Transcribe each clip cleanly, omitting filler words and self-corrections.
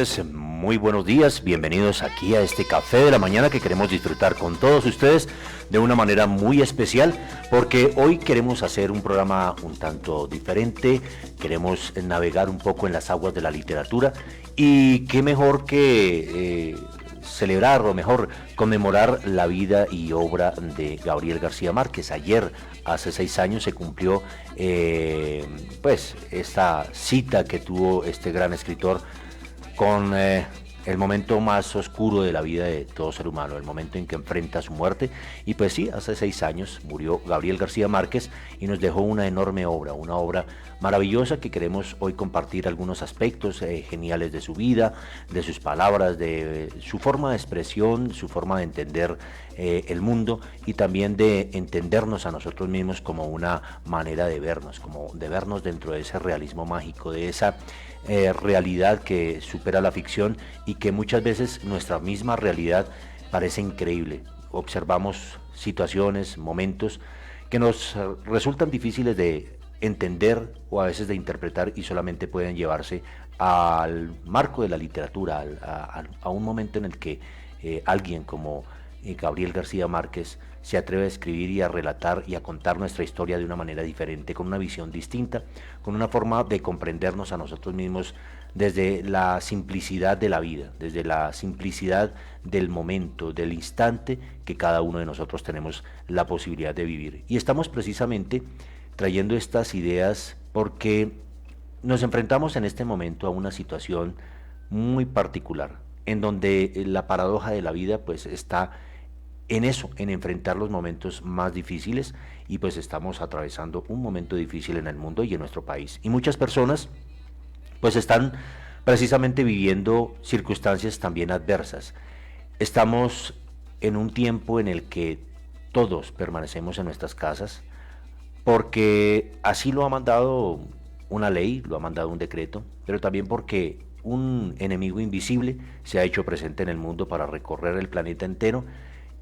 ustedes, muy buenos días, bienvenidos aquí a este café de la mañana que queremos disfrutar con todos ustedes de una manera muy especial, porque hoy queremos hacer un programa un tanto diferente, queremos navegar un poco en las aguas de la literatura y qué mejor que celebrar o mejor conmemorar la vida y obra de Gabriel García Márquez. Ayer, hace 6 años, se cumplió pues esta cita que tuvo este gran escritor con el momento más oscuro de la vida de todo ser humano, el momento en que enfrenta su muerte. Y pues sí, hace 6 años murió Gabriel García Márquez y nos dejó una enorme obra, una obra maravillosa que queremos hoy compartir algunos aspectos geniales de su vida, de sus palabras, de su forma de expresión, su forma de entender el mundo y también de entendernos a nosotros mismos como una manera de vernos, como de vernos dentro de ese realismo mágico, de esa realidad que supera la ficción y que muchas veces nuestra misma realidad parece increíble. Observamos situaciones, momentos que nos resultan difíciles de entender o a veces de interpretar y solamente pueden llevarse al marco de la literatura, a un momento en el que alguien como Gabriel García Márquez se atreve a escribir y a relatar y a contar nuestra historia de una manera diferente, con una visión distinta, con una forma de comprendernos a nosotros mismos desde la simplicidad de la vida, desde la simplicidad del momento, del instante que cada uno de nosotros tenemos la posibilidad de vivir. Y estamos precisamente trayendo estas ideas porque nos enfrentamos en este momento a una situación muy particular, en donde la paradoja de la vida pues está en eso, en enfrentar los momentos más difíciles, y pues estamos atravesando un momento difícil en el mundo y en nuestro país. Y muchas personas pues están precisamente viviendo circunstancias también adversas. Estamos en un tiempo en el que todos permanecemos en nuestras casas porque así lo ha mandado una ley, lo ha mandado un decreto, pero también porque un enemigo invisible se ha hecho presente en el mundo para recorrer el planeta entero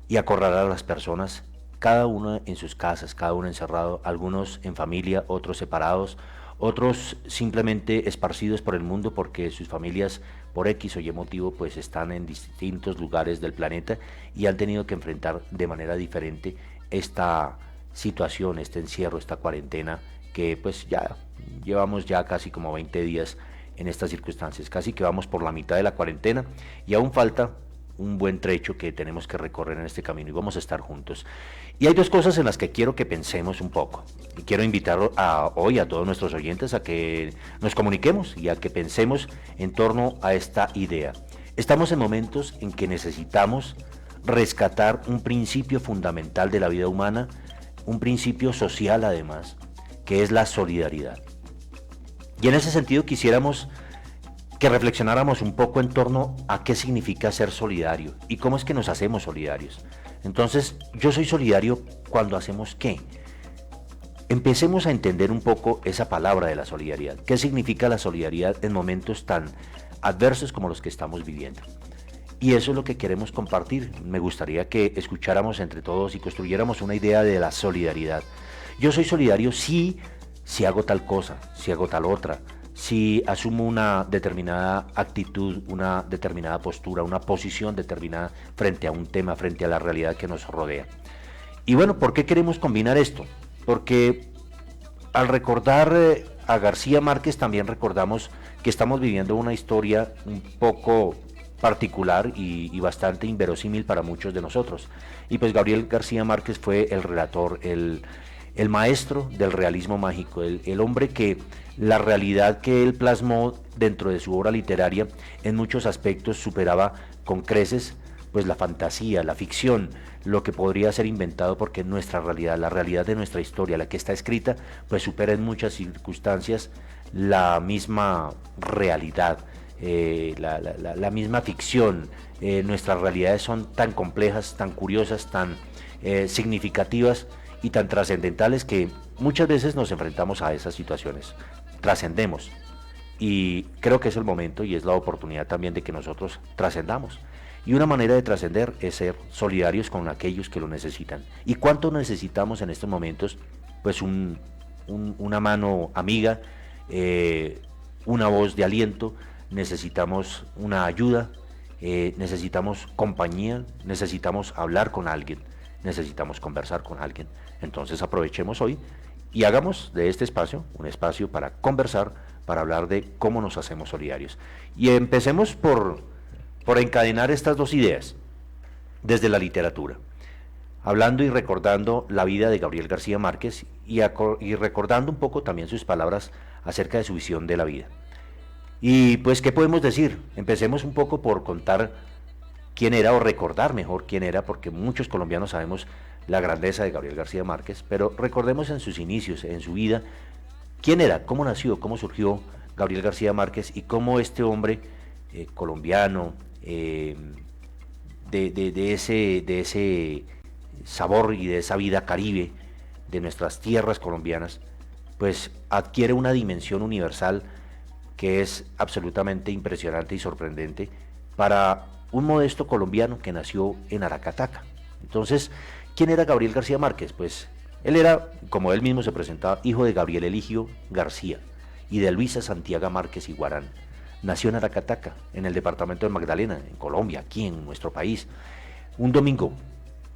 y acorralar a las personas, cada uno en sus casas, cada uno encerrado, algunos en familia, otros separados, otros simplemente esparcidos por el mundo porque sus familias por X o Y motivo pues están en distintos lugares del planeta y han tenido que enfrentar de manera diferente esta situación, este encierro, esta cuarentena que pues ya llevamos ya casi como 20 días en estas circunstancias, casi que vamos por la mitad de la cuarentena y aún falta un buen trecho que tenemos que recorrer en este camino y vamos a estar juntos. Y hay dos cosas en las que quiero que pensemos un poco y quiero invitar hoy a todos nuestros oyentes a que nos comuniquemos y a que pensemos en torno a esta idea. Estamos en momentos en que necesitamos rescatar un principio fundamental de la vida humana, un principio social además, que es la solidaridad. Y en ese sentido quisiéramos que reflexionáramos un poco en torno a qué significa ser solidario y cómo es que nos hacemos solidarios. Entonces, yo soy solidario cuando hacemos ¿qué? Empecemos a entender un poco esa palabra de la solidaridad. ¿Qué significa la solidaridad en momentos tan adversos como los que estamos viviendo? Y eso es lo que queremos compartir. Me gustaría que escucháramos entre todos y construyéramos una idea de la solidaridad. Yo soy solidario si hago tal cosa, si hago tal otra, si asumo una determinada actitud, una determinada postura, una posición determinada frente a un tema, frente a la realidad que nos rodea. Y bueno, ¿por qué queremos combinar esto? Porque al recordar a García Márquez también recordamos que estamos viviendo una historia un poco particular y bastante inverosímil para muchos de nosotros. Y pues Gabriel García Márquez fue el relator, el maestro del realismo mágico, el hombre que la realidad que él plasmó dentro de su obra literaria en muchos aspectos superaba con creces pues la fantasía, la ficción, lo que podría ser inventado, porque nuestra realidad, la realidad de nuestra historia, la que está escrita, pues supera en muchas circunstancias la misma realidad, la misma ficción. Nuestras realidades son tan complejas, tan curiosas, tan significativas y tan trascendentales que muchas veces nos enfrentamos a esas situaciones, trascendemos, y creo que es el momento y es la oportunidad también de que nosotros trascendamos. Y una manera de trascender es ser solidarios con aquellos que lo necesitan. ¿Y cuánto necesitamos en estos momentos? Pues una mano amiga, una voz de aliento, necesitamos una ayuda, necesitamos compañía, necesitamos hablar con alguien, necesitamos conversar con alguien. Entonces aprovechemos hoy y hagamos de este espacio un espacio para conversar, para hablar de cómo nos hacemos solidarios. Y empecemos por encadenar estas dos ideas desde la literatura, hablando y recordando la vida de Gabriel García Márquez y recordando un poco también sus palabras acerca de su visión de la vida. Y pues, ¿qué podemos decir? Empecemos un poco por contar quién era, o recordar mejor quién era, porque muchos colombianos sabemos la grandeza de Gabriel García Márquez, pero recordemos en sus inicios, en su vida, quién era, cómo nació, cómo surgió Gabriel García Márquez y cómo este hombre colombiano, de ese sabor y de esa vida caribe de nuestras tierras colombianas, pues adquiere una dimensión universal que es absolutamente impresionante y sorprendente para un modesto colombiano que nació en Aracataca. Entonces, ¿quién era Gabriel García Márquez? Pues él era, como él mismo se presentaba, hijo de Gabriel Eligio García y de Luisa Santiago Márquez Iguarán. Nació en Aracataca, en el departamento de Magdalena, en Colombia, aquí en nuestro país. Un domingo,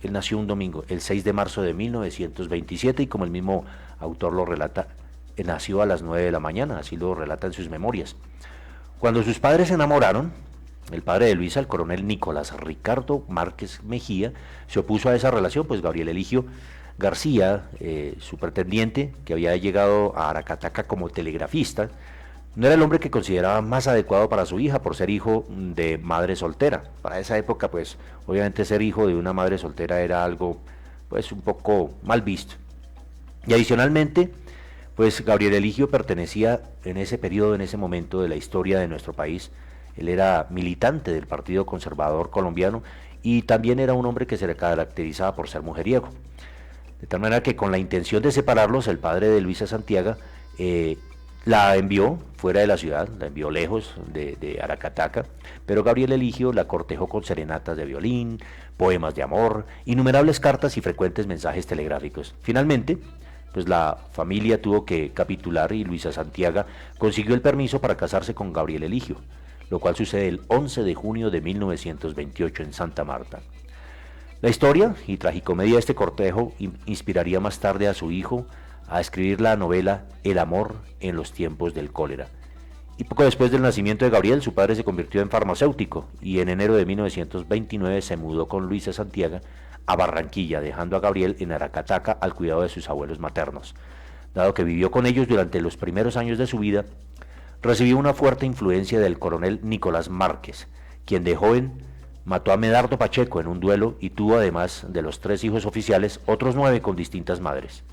él nació un domingo, el 6 de marzo de 1927, y como el mismo autor lo relata, nació a las 9 de la mañana, así lo relata en sus memorias. Cuando sus padres se enamoraron, el padre de Luisa, el coronel Nicolás Ricardo Márquez Mejía, se opuso a esa relación, pues Gabriel Eligio García, su pretendiente, que había llegado a Aracataca como telegrafista, no era el hombre que consideraba más adecuado para su hija por ser hijo de madre soltera. Para esa época, pues, obviamente ser hijo de una madre soltera era algo, pues, un poco mal visto. Y adicionalmente, pues, Gabriel Eligio pertenecía en ese periodo, en ese momento de la historia de nuestro país. Él era militante del Partido Conservador Colombiano y también era un hombre que se le caracterizaba por ser mujeriego. De tal manera que con la intención de separarlos, el padre de Luisa Santiago la envió fuera de la ciudad, la envió lejos de Aracataca, pero Gabriel Eligio la cortejó con serenatas de violín, poemas de amor, innumerables cartas y frecuentes mensajes telegráficos. Finalmente, pues la familia tuvo que capitular y Luisa Santiago consiguió el permiso para casarse con Gabriel Eligio, lo cual sucede el 11 de junio de 1928 en Santa Marta. La historia y tragicomedia de este cortejo inspiraría más tarde a su hijo a escribir la novela El amor en los tiempos del cólera. Y poco después del nacimiento de Gabriel, su padre se convirtió en farmacéutico y en enero de 1929 se mudó con Luisa Santiago a Barranquilla, dejando a Gabriel en Aracataca al cuidado de sus abuelos maternos. Dado que vivió con ellos durante los primeros años de su vida, recibió una fuerte influencia del coronel Nicolás Márquez, quien de joven mató a Medardo Pacheco en un duelo y tuvo, además de los 3 hijos oficiales, otros 9 con distintas madres.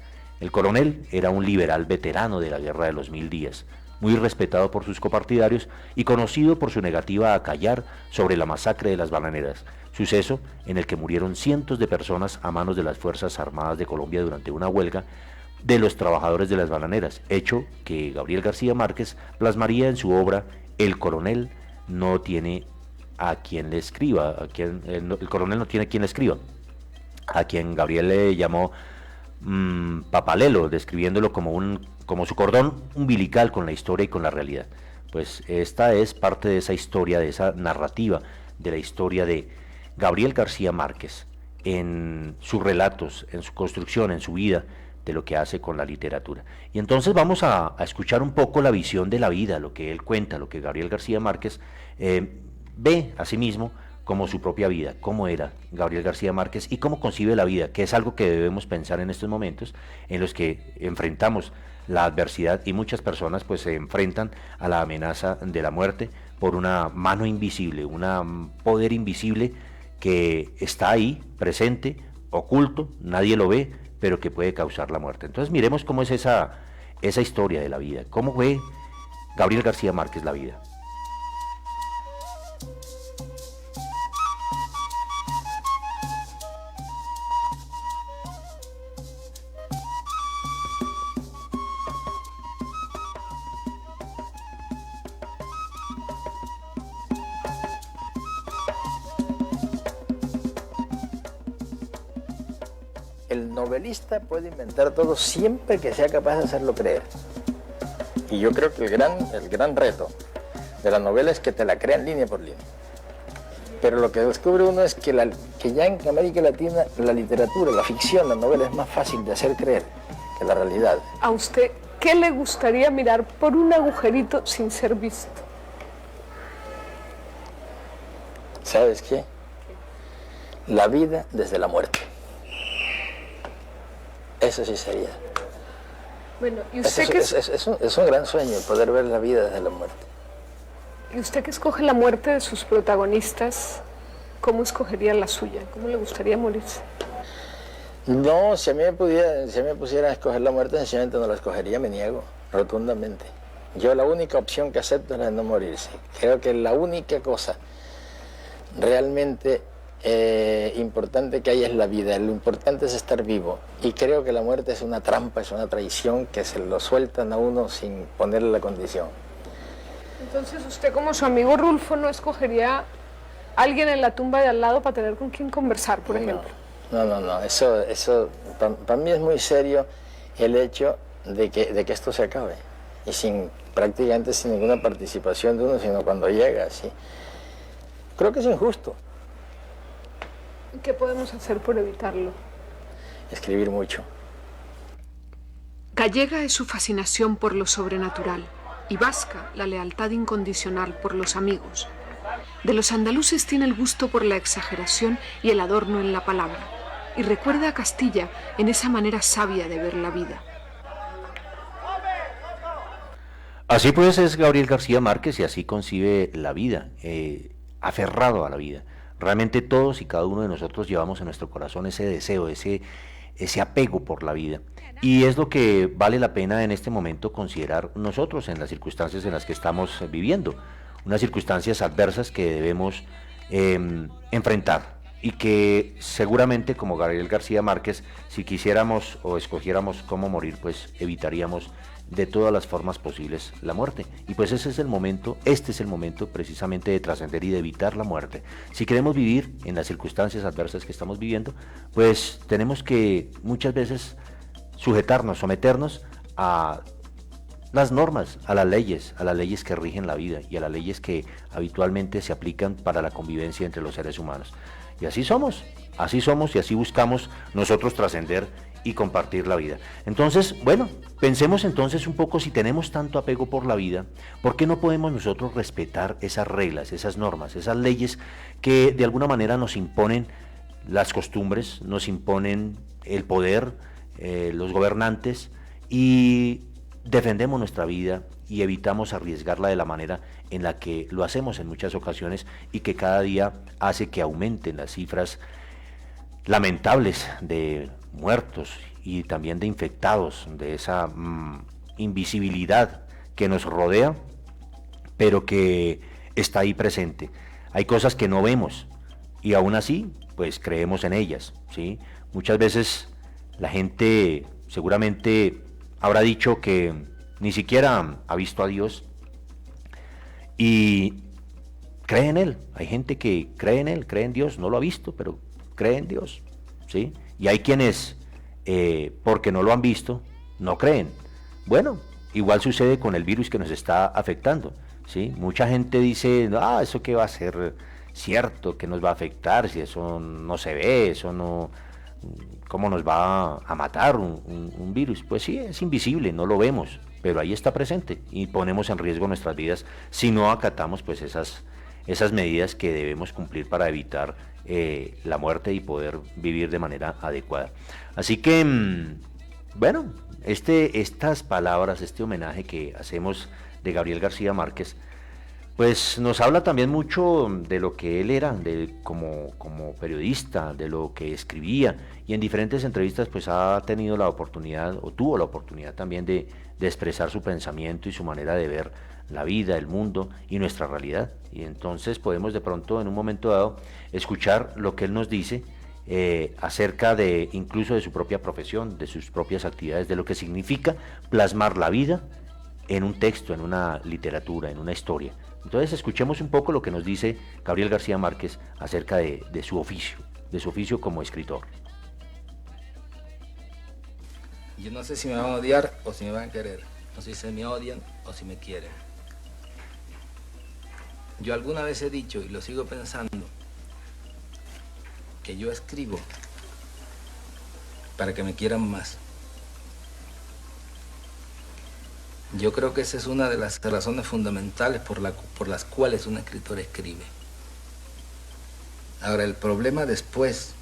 El coronel era un liberal veterano de la Guerra de los 1000 días, muy respetado por sus copartidarios y conocido por su negativa a callar sobre la masacre de las bananeras, suceso en el que murieron cientos de personas a manos de las Fuerzas Armadas de Colombia durante una huelga de los trabajadores de las bananeras, hecho que Gabriel García Márquez plasmaría en su obra El coronel no tiene a quien le escriba, el coronel no tiene quien le escriba, a quien Gabriel le llamó Papalelo, describiéndolo como su cordón umbilical con la historia y con la realidad. Pues esta es parte de esa historia, de esa narrativa, de la historia de Gabriel García Márquez, en sus relatos, en su construcción, en su vida, de lo que hace con la literatura. Y entonces vamos a escuchar un poco la visión de la vida, lo que él cuenta, lo que Gabriel García Márquez ve a sí mismo como su propia vida, cómo era Gabriel García Márquez y cómo concibe la vida, que es algo que debemos pensar en estos momentos en los que enfrentamos la adversidad y muchas personas pues se enfrentan a la amenaza de la muerte por una mano invisible, un poder invisible que está ahí, presente, oculto, nadie lo ve, pero que puede causar la muerte. Entonces miremos cómo es esa historia de la vida, cómo ve Gabriel García Márquez la vida. El novelista puede inventar todo siempre que sea capaz de hacerlo creer. Y yo creo que el gran reto de la novela es que te la crean línea por línea. Pero lo que descubre uno es que ya en América Latina la literatura, la ficción, la novela es más fácil de hacer creer que la realidad. ¿A usted qué le gustaría mirar por un agujerito sin ser visto? ¿Sabes qué? La vida desde la muerte. Eso sí sería. Bueno, ¿y usted es un gran sueño poder ver la vida desde la muerte. ¿Y usted que escoge la muerte de sus protagonistas, cómo escogería la suya? ¿Cómo le gustaría morirse? No, si a mí me pusieran a escoger la muerte, sencillamente no la escogería, me niego rotundamente. Yo la única opción que acepto es la de no morirse. Creo que la única cosa realmente importante que hay es la vida, lo importante es estar vivo. Y creo que la muerte es una trampa, es una traición que se lo sueltan a uno sin ponerle la condición. Entonces usted, como su amigo Rulfo, ¿no escogería a alguien en la tumba de al lado para tener con quien conversar, por ejemplo? No, eso para mí es muy serio el hecho de que esto se acabe. Y prácticamente sin ninguna participación de uno, sino cuando llega, ¿sí? Creo que es injusto. ¿Qué podemos hacer por evitarlo? Escribir mucho. Gallega es su fascinación por lo sobrenatural y vasca la lealtad incondicional por los amigos. De los andaluces tiene el gusto por la exageración y el adorno en la palabra, y recuerda a Castilla en esa manera sabia de ver la vida. Así pues es Gabriel García Márquez y así concibe la vida, aferrado a la vida. Realmente todos y cada uno de nosotros llevamos en nuestro corazón ese deseo, ese apego por la vida. Y es lo que vale la pena en este momento considerar nosotros en las circunstancias en las que estamos viviendo. Unas circunstancias adversas que debemos enfrentar y que seguramente, como Gabriel García Márquez, si quisiéramos o escogiéramos cómo morir, pues evitaríamos de todas las formas posibles la muerte. Y pues este es el momento precisamente de trascender y de evitar la muerte. Si queremos vivir en las circunstancias adversas que estamos viviendo, pues tenemos que muchas veces someternos a las normas, a las leyes que rigen la vida y a las leyes que habitualmente se aplican para la convivencia entre los seres humanos. Y así somos y así buscamos nosotros trascender y compartir la vida. Entonces, bueno, pensemos entonces un poco, si tenemos tanto apego por la vida, ¿por qué no podemos nosotros respetar esas reglas, esas normas, esas leyes que de alguna manera nos imponen las costumbres, nos imponen el poder, los gobernantes, y defendemos nuestra vida y evitamos arriesgarla de la manera en la que lo hacemos en muchas ocasiones y que cada día hace que aumenten las cifras lamentables de muertos y también de infectados, de esa invisibilidad que nos rodea, pero que está ahí presente. Hay cosas que no vemos y aún así, pues creemos en ellas, ¿sí? Muchas veces la gente seguramente habrá dicho que ni siquiera ha visto a Dios y cree en Él. Hay gente que cree en Él, cree en Dios, no lo ha visto, pero cree en Dios, ¿sí? Y hay quienes, porque no lo han visto, no creen. Bueno, igual sucede con el virus que nos está afectando, ¿sí? Mucha gente dice, ¿eso qué va a ser cierto? ¿Qué nos va a afectar? Si eso no se ve, eso no... ¿Cómo nos va a matar un virus? Pues sí, es invisible, no lo vemos, pero ahí está presente y ponemos en riesgo nuestras vidas si no acatamos pues esas medidas que debemos cumplir para evitar la muerte y poder vivir de manera adecuada. Así que, bueno, estas palabras, este homenaje que hacemos de Gabriel García Márquez, pues nos habla también mucho de lo que él era, como periodista, de lo que escribía, y en diferentes entrevistas pues ha tenido la oportunidad, o tuvo la oportunidad también de expresar su pensamiento y su manera de ver la vida, el mundo y nuestra realidad. Y entonces podemos de pronto en un momento dado escuchar lo que él nos dice acerca de incluso de su propia profesión, de sus propias actividades, de lo que significa plasmar la vida en un texto, en una literatura, en una historia. Entonces escuchemos un poco lo que nos dice Gabriel García Márquez acerca de su oficio como escritor. Yo no sé si me van a odiar o si me van a querer. No sé si me odian o si me quieren. Yo alguna vez he dicho, y lo sigo pensando, que yo escribo para que me quieran más. Yo creo que esa es una de las razones fundamentales por las cuales un escritor escribe. Ahora, el problema después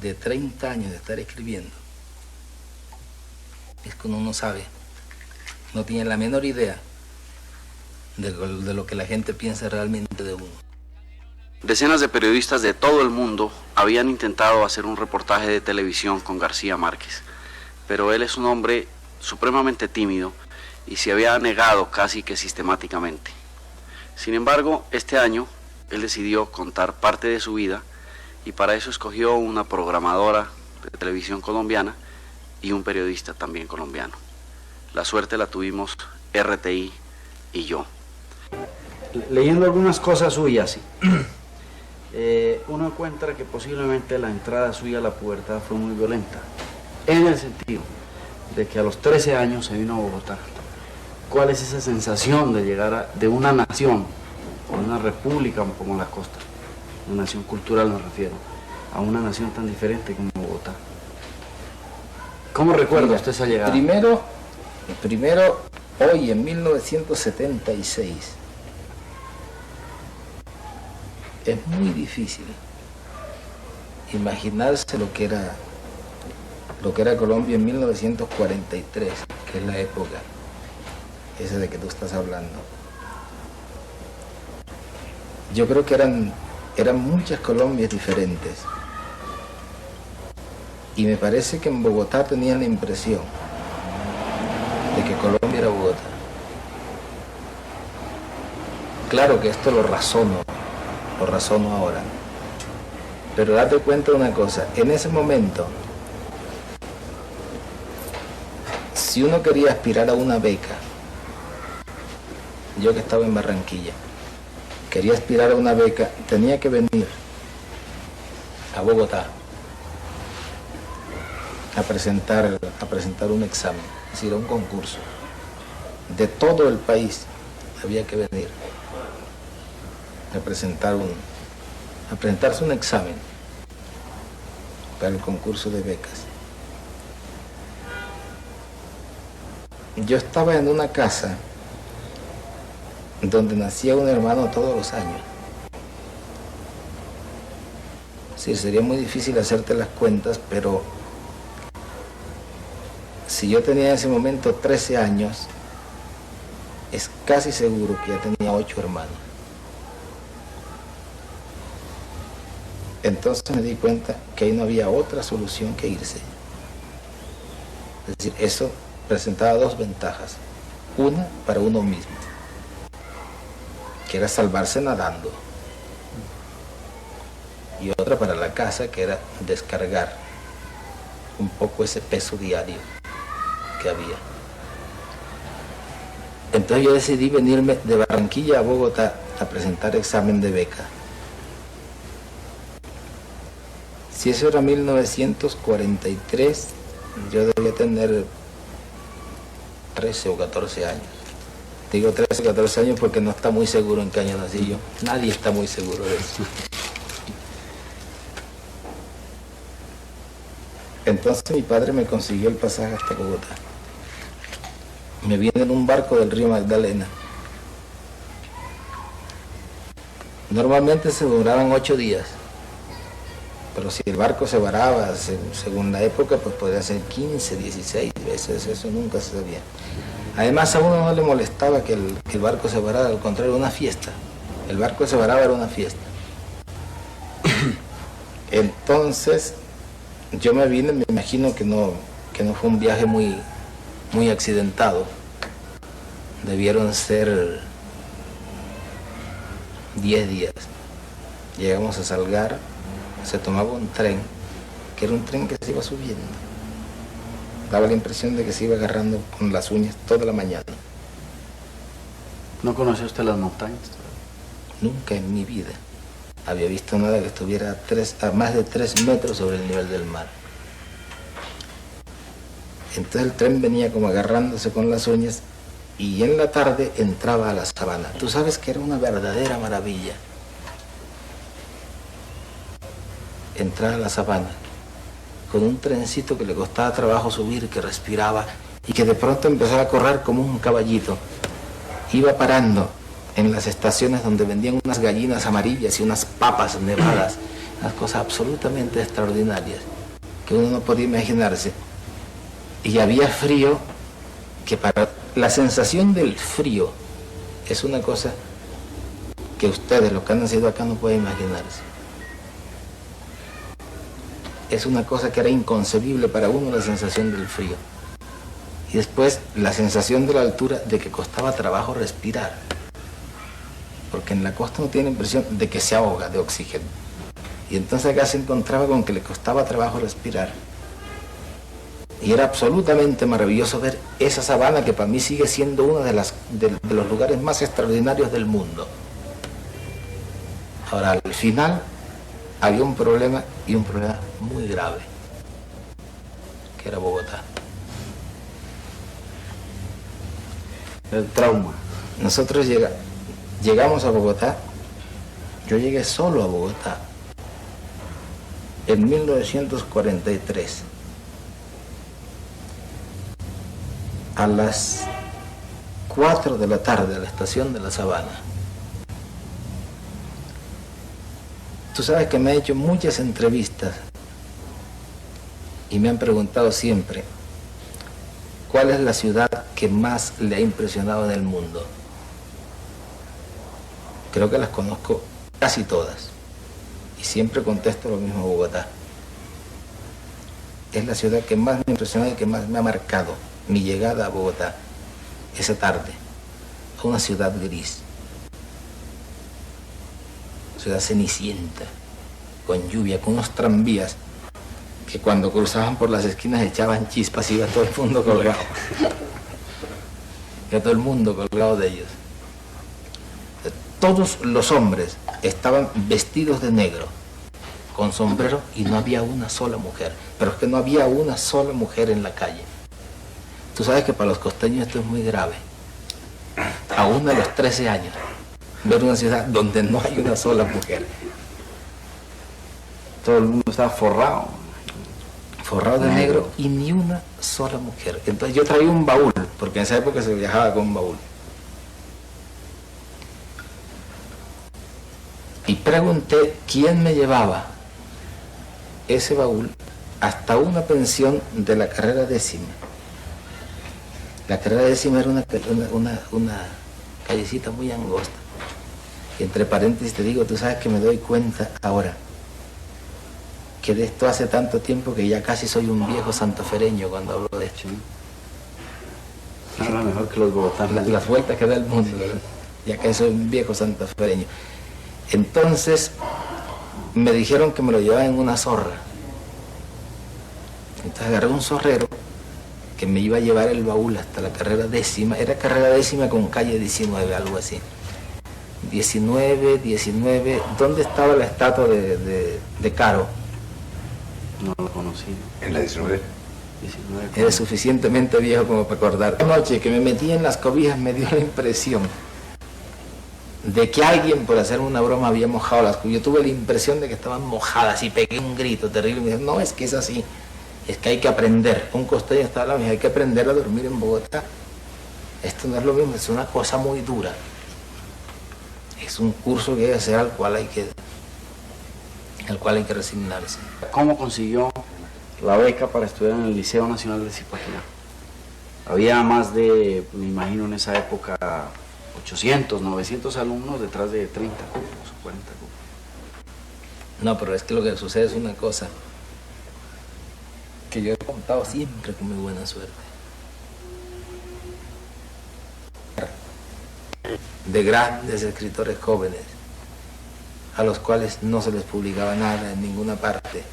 de 30 años de estar escribiendo es que uno no sabe, no tiene la menor idea de lo que la gente piensa realmente de uno. Decenas de periodistas de todo el mundo habían intentado hacer un reportaje de televisión con García Márquez, pero él es un hombre supremamente tímido y se había negado casi que sistemáticamente. Sin embargo, este año él decidió contar parte de su vida y para eso escogió una programadora de televisión colombiana y un periodista también colombiano. La suerte la tuvimos RTI y yo. Leyendo algunas cosas suyas, uno encuentra que posiblemente la entrada suya a la pubertad fue muy violenta, en el sentido de que a los 13 años se vino a Bogotá. ¿Cuál es esa sensación de llegar de una nación, o una república como la costa, una nación cultural me refiero, a una nación tan diferente como Bogotá? ¿Cómo recuerda usted esa llegada? Primero, hoy en 1976, es muy difícil imaginarse lo que era Colombia en 1943, que es la época esa de que tú estás hablando. Yo creo que eran muchas Colombias diferentes. Y me parece que en Bogotá tenían la impresión de que Colombia era Bogotá. Claro que esto lo razono ahora. Pero date cuenta de una cosa, en ese momento, si uno quería aspirar a una beca, yo que estaba en Barranquilla, quería aspirar a una beca, tenía que venir a Bogotá a presentar un examen, es decir, a un concurso. De todo el país había que venir a presentarse un examen para el concurso de becas. Yo estaba en una casa donde nacía un hermano todos los años. Sí, sería muy difícil hacerte las cuentas, pero si yo tenía en ese momento 13 años, es casi seguro que ya tenía 8 hermanos. Entonces me di cuenta que ahí no había otra solución que irse. Es decir, eso presentaba dos ventajas. Una para uno mismo, que era salvarse nadando. Y otra para la casa, que era descargar un poco ese peso diario que había. Entonces yo decidí venirme de Barranquilla a Bogotá a presentar examen de beca. Si eso era 1943, yo debía tener 13 o 14 años. Digo 13 o 14 años porque no está muy seguro en qué año nací yo. Nadie está muy seguro de eso. Entonces mi padre me consiguió el pasaje hasta Bogotá. Me vine en un barco del río Magdalena. Normalmente se duraban 8 días. Pero si el barco se varaba, según la época, pues podría ser 15, 16 veces, eso nunca se sabía. Además a uno no le molestaba que el barco se varara, al contrario, era una fiesta. El barco se varaba, era una fiesta. Entonces, yo me vine, me imagino que no fue un viaje muy accidentado. Debieron ser 10 días. Llegamos a Salgar. Se tomaba un tren, que era un tren que se iba subiendo. Daba la impresión de que se iba agarrando con las uñas toda la mañana. ¿No conoció usted las montañas? Nunca en mi vida había visto nada que estuviera a más de 3 metros sobre el nivel del mar. Entonces el tren venía como agarrándose con las uñas y en la tarde entraba a la sabana. Tú sabes que era una verdadera maravilla entrar a la sabana con un trencito que le costaba trabajo subir, que respiraba y que de pronto empezaba a correr como un caballito. Iba parando en las estaciones donde vendían unas gallinas amarillas y unas papas nevadas, unas cosas absolutamente extraordinarias que uno no podía imaginarse. Y había frío, que para la sensación del frío es una cosa que ustedes, los que han nacido acá, no pueden imaginarse. Es una cosa que era inconcebible para uno, la sensación del frío. Y después la sensación de la altura, de que costaba trabajo respirar. Porque en la costa uno tiene la impresión de que se ahoga de oxígeno. Y entonces acá se encontraba con que le costaba trabajo respirar. Y era absolutamente maravilloso ver esa sabana, que para mí sigue siendo uno de los lugares más extraordinarios del mundo. Ahora, al final había un problema, y un problema muy grave, que era Bogotá. El trauma. Nosotros llegamos a Bogotá, yo llegué solo a Bogotá en 1943. A las 4 de la tarde a la estación de La Sabana. Tú sabes que me he hecho muchas entrevistas y me han preguntado siempre cuál es la ciudad que más le ha impresionado en el mundo. Creo que las conozco casi todas y siempre contesto lo mismo: Bogotá. Es la ciudad que más me ha impresionado y que más me ha marcado mi llegada a Bogotá esa tarde, a una ciudad gris, ciudad cenicienta, con lluvia, con unos tranvías que cuando cruzaban por las esquinas echaban chispas y iba todo el mundo colgado. Iba todo el mundo colgado de ellos. Todos los hombres estaban vestidos de negro, con sombrero, y no había una sola mujer. Pero es que no había una sola mujer en la calle. Tú sabes que para los costeños esto es muy grave. Aún a los 13 años, ver una ciudad donde no hay una sola mujer. Todo el mundo estaba forrado. Forrado de negro y ni una sola mujer. Entonces yo traía un baúl, porque en esa época se viajaba con un baúl. Y pregunté quién me llevaba ese baúl hasta una pensión de la carrera 10ª. La carrera 10ª era una callecita muy angosta. Y entre paréntesis te digo, tú sabes que me doy cuenta ahora que de esto hace tanto tiempo que ya casi soy un viejo santafereño cuando hablo de esto. Ahora mejor que los bogotanos. Las vueltas que da el mundo, ¿verdad? Ya que soy un viejo santafereño. Entonces me dijeron que me lo llevaba en una zorra. Entonces agarré un zorrero que me iba a llevar el baúl hasta la carrera 10ª. Era carrera 10ª con calle 19, algo así. 19. ¿Dónde estaba la estatua de Caro? No lo conocí. En la 19. Era suficientemente viejo como para acordar. Una noche que me metí en las cobijas me dio la impresión de que alguien, por hacer una broma, había mojado las cobijas. Yo tuve la impresión de que estaban mojadas y pegué un grito terrible. Me dijeron, no, es que es así, es que hay que aprender. Un costeño estaba al lado, me dijo, hay que aprender a dormir en Bogotá. Esto no es lo mismo, es una cosa muy dura. Es un curso que hay que hacer al cual hay que resignarse. ¿Cómo consiguió la beca para estudiar en el Liceo Nacional de Zipaquirá? Había más de, me imagino en esa época, 800, 900 alumnos detrás de 30 cupos o 40 cupos. No, pero es que lo que sucede es una cosa que yo he contado siempre con muy buena suerte. De grandes escritores jóvenes, a los cuales no se les publicaba nada en ninguna parte.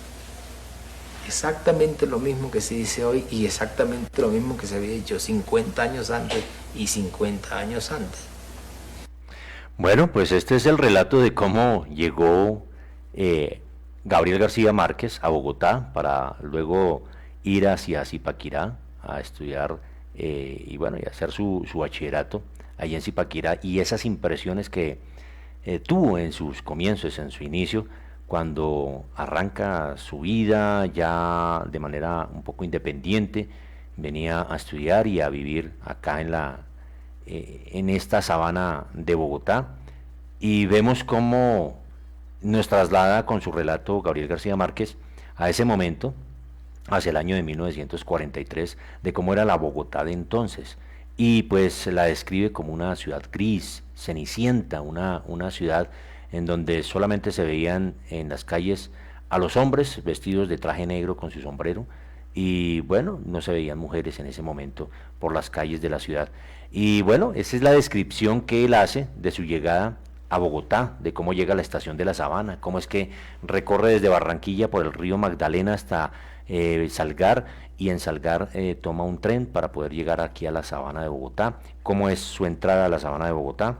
Exactamente lo mismo que se dice hoy y exactamente lo mismo que se había dicho 50 años antes y 50 años antes. Bueno, pues este es el relato de cómo llegó Gabriel García Márquez a Bogotá para luego ir hacia Zipaquirá a estudiar y bueno, y hacer su bachillerato allí en Zipaquirá, y esas impresiones que tuvo en sus comienzos, en su inicio, cuando arranca su vida ya de manera un poco independiente, venía a estudiar y a vivir acá en esta sabana de Bogotá, y vemos cómo nos traslada con su relato Gabriel García Márquez a ese momento, hacia el año de 1943, de cómo era la Bogotá de entonces, y pues la describe como una ciudad gris, cenicienta, una ciudad en donde solamente se veían en las calles a los hombres vestidos de traje negro con su sombrero, y bueno, no se veían mujeres en ese momento por las calles de la ciudad. Y bueno, esa es la descripción que él hace de su llegada a Bogotá, de cómo llega a la estación de La Sabana, cómo es que recorre desde Barranquilla por el río Magdalena hasta Salgar, y en Salgar toma un tren para poder llegar aquí a la Sabana de Bogotá, cómo es su entrada a la Sabana de Bogotá,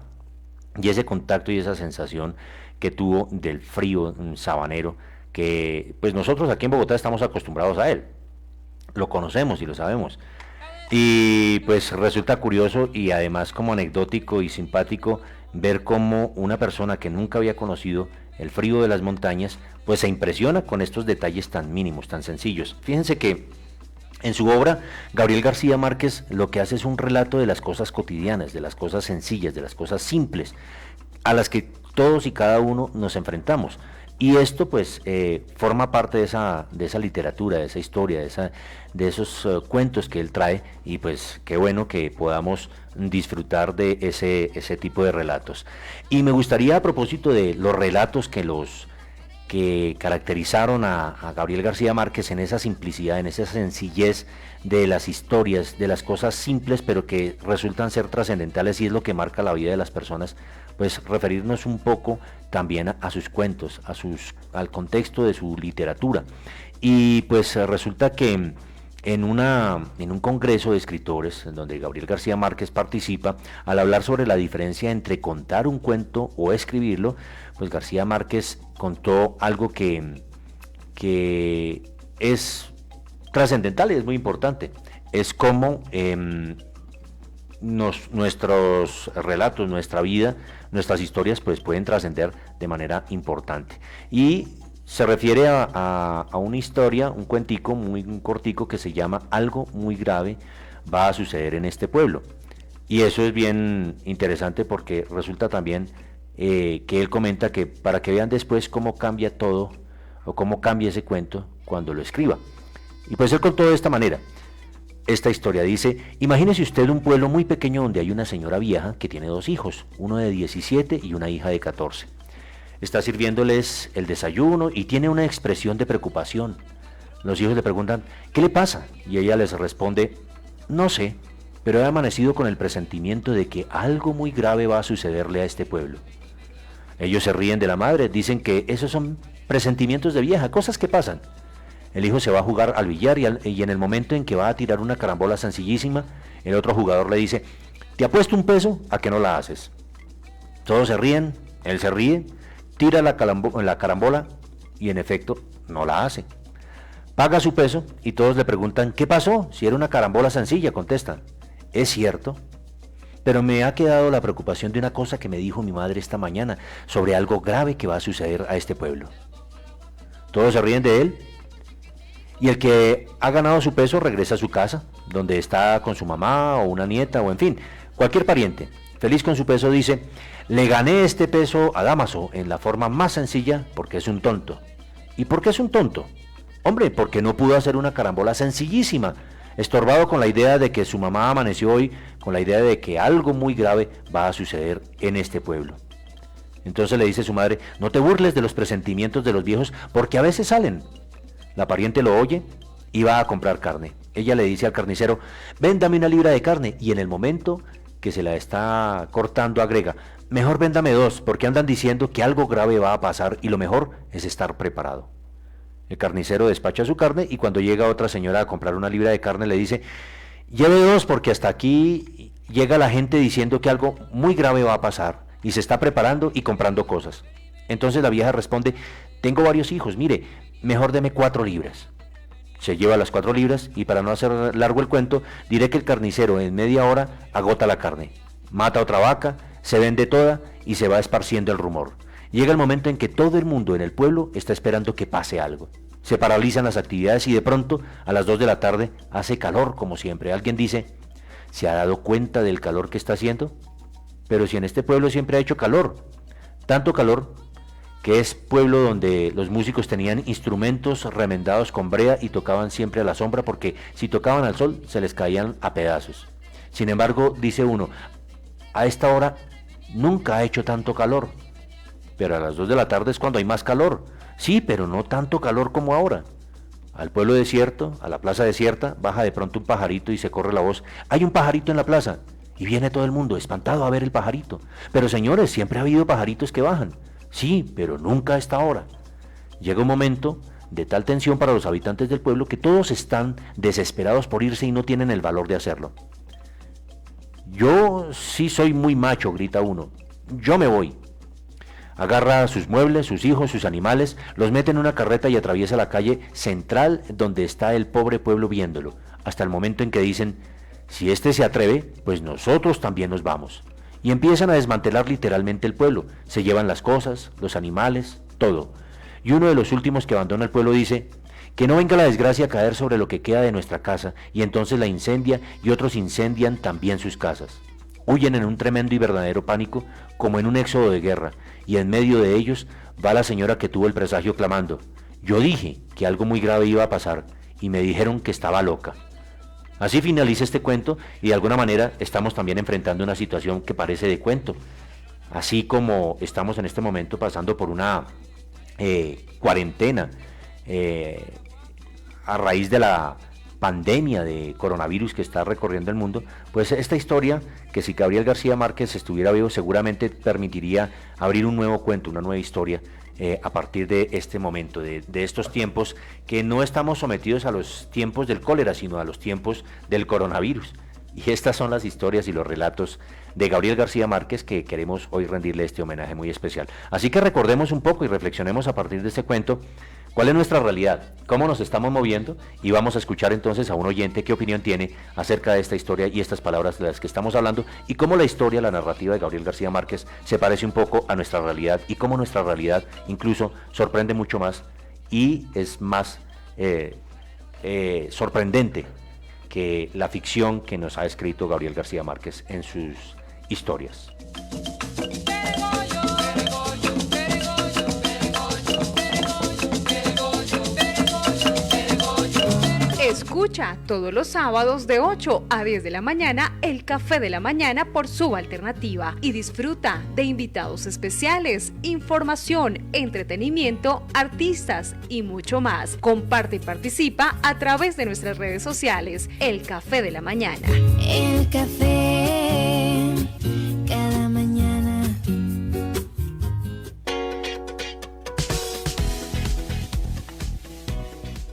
y ese contacto y esa sensación que tuvo del frío sabanero, que pues nosotros aquí en Bogotá estamos acostumbrados a él, lo conocemos y lo sabemos. Y pues resulta curioso y además como anecdótico y simpático ver cómo una persona que nunca había conocido el frío de las montañas, pues se impresiona con estos detalles tan mínimos, tan sencillos. Fíjense que en su obra, Gabriel García Márquez lo que hace es un relato de las cosas cotidianas, de las cosas sencillas, de las cosas simples, a las que todos y cada uno nos enfrentamos. Y esto pues forma parte de esa literatura, de esa historia, de esos cuentos que él trae, y pues qué bueno que podamos disfrutar de ese tipo de relatos. Y me gustaría, a propósito de los relatos que caracterizaron a Gabriel García Márquez, en esa simplicidad, en esa sencillez de las historias, de las cosas simples pero que resultan ser trascendentales, y es lo que marca la vida de las personas, pues referirnos un poco también a sus cuentos, al contexto de su literatura. Y pues resulta que en un congreso de escritores, en donde Gabriel García Márquez participa, al hablar sobre la diferencia entre contar un cuento o escribirlo, pues García Márquez contó algo que es trascendental y es muy importante. Es como nuestros relatos, nuestra vida, nuestras historias pues pueden trascender de manera importante. Y se refiere a una historia, un cuentico muy cortico que se llama Algo muy grave va a suceder en este pueblo. Y eso es bien interesante porque resulta también que él comenta que para que vean después cómo cambia todo o cómo cambia ese cuento cuando lo escriba. Y pues él contó de esta manera esta historia. Dice: imagínese usted un pueblo muy pequeño donde hay una señora vieja que tiene 2 hijos, uno de 17 y una hija de 14. Está sirviéndoles el desayuno y tiene una expresión de preocupación. Los hijos le preguntan: ¿qué le pasa? Y ella les responde: no sé, pero he amanecido con el presentimiento de que algo muy grave va a sucederle a este pueblo. Ellos se ríen de la madre, dicen que esos son presentimientos de vieja, cosas que pasan. El hijo se va a jugar al billar y en el momento en que va a tirar una carambola sencillísima, el otro jugador le dice: te apuesto un peso a que no la haces. Todos se ríen, él se ríe, tira la carambola y en efecto no la hace. Paga su peso y todos le preguntan: ¿qué pasó? Si era una carambola sencilla, contesta: es cierto, pero me ha quedado la preocupación de una cosa que me dijo mi madre esta mañana sobre algo grave que va a suceder a este pueblo. Todos se ríen de él y el que ha ganado su peso regresa a su casa, donde está con su mamá o una nieta o en fin, cualquier pariente. Feliz con su peso dice: le gané este peso a Dámaso en la forma más sencilla porque es un tonto. ¿Y por qué es un tonto? Hombre, porque no pudo hacer una carambola sencillísima, estorbado con la idea de que su mamá amaneció hoy con la idea de que algo muy grave va a suceder en este pueblo. Entonces le dice su madre: no te burles de los presentimientos de los viejos porque a veces salen. La pariente lo oye y va a comprar carne. Ella le dice al carnicero: véndame una libra de carne, y en el momento que se la está cortando agrega: mejor véndame 2 porque andan diciendo que algo grave va a pasar y lo mejor es estar preparado. El carnicero despacha su carne y cuando llega otra señora a comprar una libra de carne le dice: lleve 2 porque hasta aquí llega la gente diciendo que algo muy grave va a pasar y se está preparando y comprando cosas. Entonces la vieja responde: tengo varios hijos, mire, mejor deme 4 libras. se lleva las 4 libras y para no hacer largo el cuento, diré que el carnicero en media hora agota la carne, mata otra vaca, se vende toda y se va esparciendo el rumor. Llega el momento en que todo el mundo en el pueblo está esperando que pase algo. Se paralizan las actividades y de pronto, a las 2 de la tarde, hace calor como siempre. Alguien dice, ¿se ha dado cuenta del calor que está haciendo? Pero si en este pueblo siempre ha hecho calor, tanto calor que es pueblo donde los músicos tenían instrumentos remendados con brea y tocaban siempre a la sombra porque si tocaban al sol se les caían a pedazos. Sin embargo, dice uno, a esta hora nunca ha hecho tanto calor, pero a las 2 de la tarde es cuando hay más calor. Sí, pero no tanto calor como ahora. Al pueblo desierto, a la plaza desierta, baja de pronto un pajarito y se corre la voz, hay un pajarito en la plaza, y viene todo el mundo espantado a ver el pajarito. Pero señores, siempre ha habido pajaritos que bajan. Sí, pero nunca a esta hora. Llega un momento de tal tensión para los habitantes del pueblo que todos están desesperados por irse y no tienen el valor de hacerlo. Yo sí soy muy macho, grita uno. Yo me voy. Agarra sus muebles, sus hijos, sus animales, los mete en una carreta y atraviesa la calle central donde está el pobre pueblo viéndolo, hasta el momento en que dicen, si este se atreve, pues nosotros también nos vamos. Y empiezan a desmantelar literalmente el pueblo, se llevan las cosas, los animales, todo. Y uno de los últimos que abandona el pueblo dice, que no venga la desgracia a caer sobre lo que queda de nuestra casa, y entonces la incendia y otros incendian también sus casas. Huyen en un tremendo y verdadero pánico, como en un éxodo de guerra, y en medio de ellos va la señora que tuvo el presagio clamando, yo dije que algo muy grave iba a pasar, y me dijeron que estaba loca. Así finaliza este cuento y de alguna manera estamos también enfrentando una situación que parece de cuento. Así como estamos en este momento pasando por una cuarentena a raíz de la pandemia de coronavirus que está recorriendo el mundo, pues esta historia, que si Gabriel García Márquez estuviera vivo seguramente permitiría abrir un nuevo cuento, una nueva historia a partir de este momento, de estos tiempos que no estamos sometidos a los tiempos del cólera, sino a los tiempos del coronavirus. Y estas son las historias y los relatos de Gabriel García Márquez que queremos hoy rendirle este homenaje muy especial. Así que recordemos un poco y reflexionemos a partir de este cuento cuál es nuestra realidad, cómo nos estamos moviendo, y vamos a escuchar entonces a un oyente qué opinión tiene acerca de esta historia y estas palabras de las que estamos hablando, y cómo la historia, la narrativa de Gabriel García Márquez se parece un poco a nuestra realidad y cómo nuestra realidad incluso sorprende mucho más y es más sorprendente que la ficción que nos ha escrito Gabriel García Márquez en sus historias. Escucha todos los sábados de 8 a 10 de la mañana el Café de la Mañana por Su Alternativa y disfruta de invitados especiales, información, entretenimiento, artistas y mucho más. Comparte y participa a través de nuestras redes sociales. El Café de la Mañana. El café cada mañana.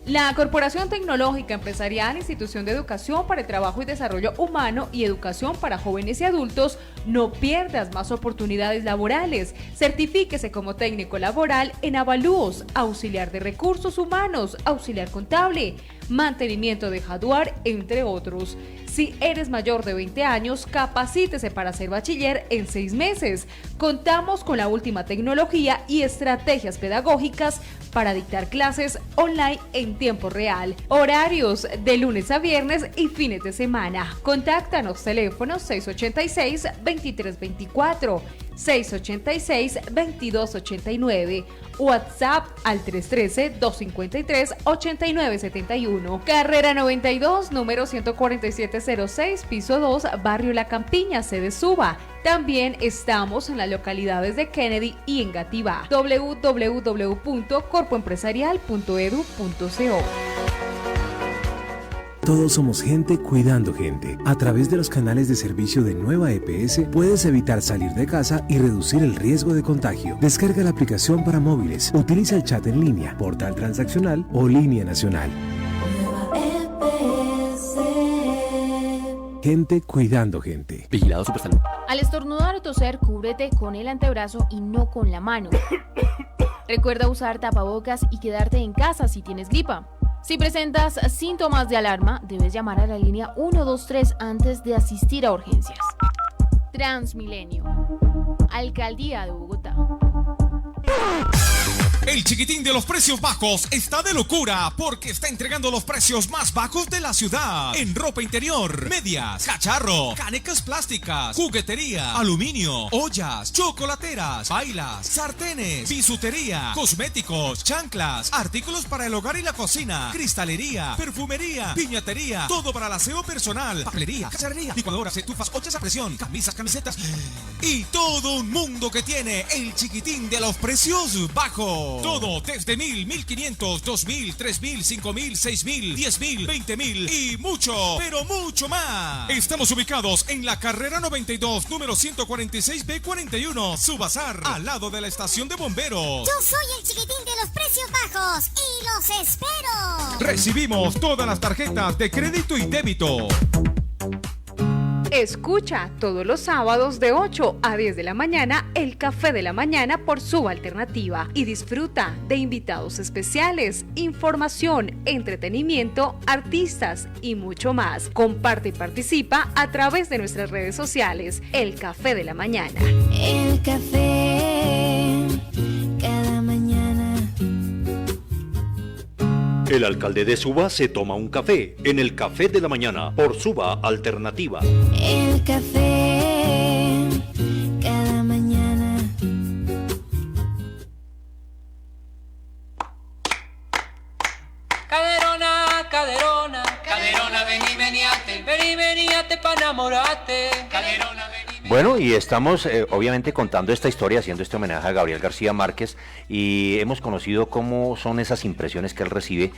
La Corporación Tecnológica Empresarial, Institución de Educación para el Trabajo y Desarrollo Humano y Educación para Jóvenes y Adultos, no pierdas más oportunidades laborales. Certifíquese como técnico laboral en avalúos, auxiliar de recursos humanos, auxiliar contable, mantenimiento de hardware, entre otros. Si eres mayor de 20 años, capacítese para ser bachiller en 6 meses. Contamos con la última tecnología y estrategias pedagógicas para dictar clases online en tiempo real. Horarios de lunes a viernes y fines de semana. Contáctanos, teléfono 686-2324, 686-2289, WhatsApp al 313-253-8971. Carrera 92, número 14706, piso 2, Barrio La Campiña, sede Suba. También estamos en las localidades de Kennedy y Engativá. www.corpoempresarial.edu.co. Todos somos gente cuidando gente. A través de los canales de servicio de Nueva EPS puedes evitar salir de casa y reducir el riesgo de contagio. Descarga la aplicación para móviles, utiliza el chat en línea, portal transaccional o línea nacional. Gente cuidando gente. Vigilado Supersalud. Al estornudar o toser, cúbrete con el antebrazo y no con la mano. Recuerda usar tapabocas y quedarte en casa si tienes gripa. Si presentas síntomas de alarma, debes llamar a la línea 123 antes de asistir a urgencias. Transmilenio. Alcaldía de Bogotá. El chiquitín de los precios bajos está de locura porque está entregando los precios más bajos de la ciudad. En ropa interior, medias, cacharro, canecas plásticas, juguetería, aluminio, ollas, chocolateras, bailas, sartenes, bisutería, cosméticos, chanclas, artículos para el hogar y la cocina, cristalería, perfumería, piñatería, todo para el aseo personal, papelería, cacharrería, licuadoras, estufas, ollas a presión, camisas, camisetas y todo un mundo que tiene el chiquitín de los precios bajos. Todo desde 1,000, 1,500, 2,000, 3,000, 5,000, 6,000, 10,000, 20,000 y mucho, pero mucho más. Estamos ubicados en la carrera 92, número 146B41, Subazar, al lado de la estación de bomberos. Yo soy el chiquitín de los precios bajos y los espero. Recibimos todas las tarjetas de crédito y débito. Escucha todos los sábados de 8 a 10 de la mañana el Café de la Mañana por Suba Alternativa y disfruta de invitados especiales, información, entretenimiento, artistas y mucho más. Comparte y participa a través de nuestras redes sociales. El Café de la Mañana. El café cada mañana. El alcalde de Suba se toma un café en el Café de la Mañana por Suba Alternativa. El café cada mañana. Caderona, caderona, caderona, vení, veniate pa' enamorarte. Caderona, vení. Bueno, y estamos obviamente contando esta historia, haciendo este homenaje a Gabriel García Márquez, y hemos conocido cómo son esas impresiones que él recibe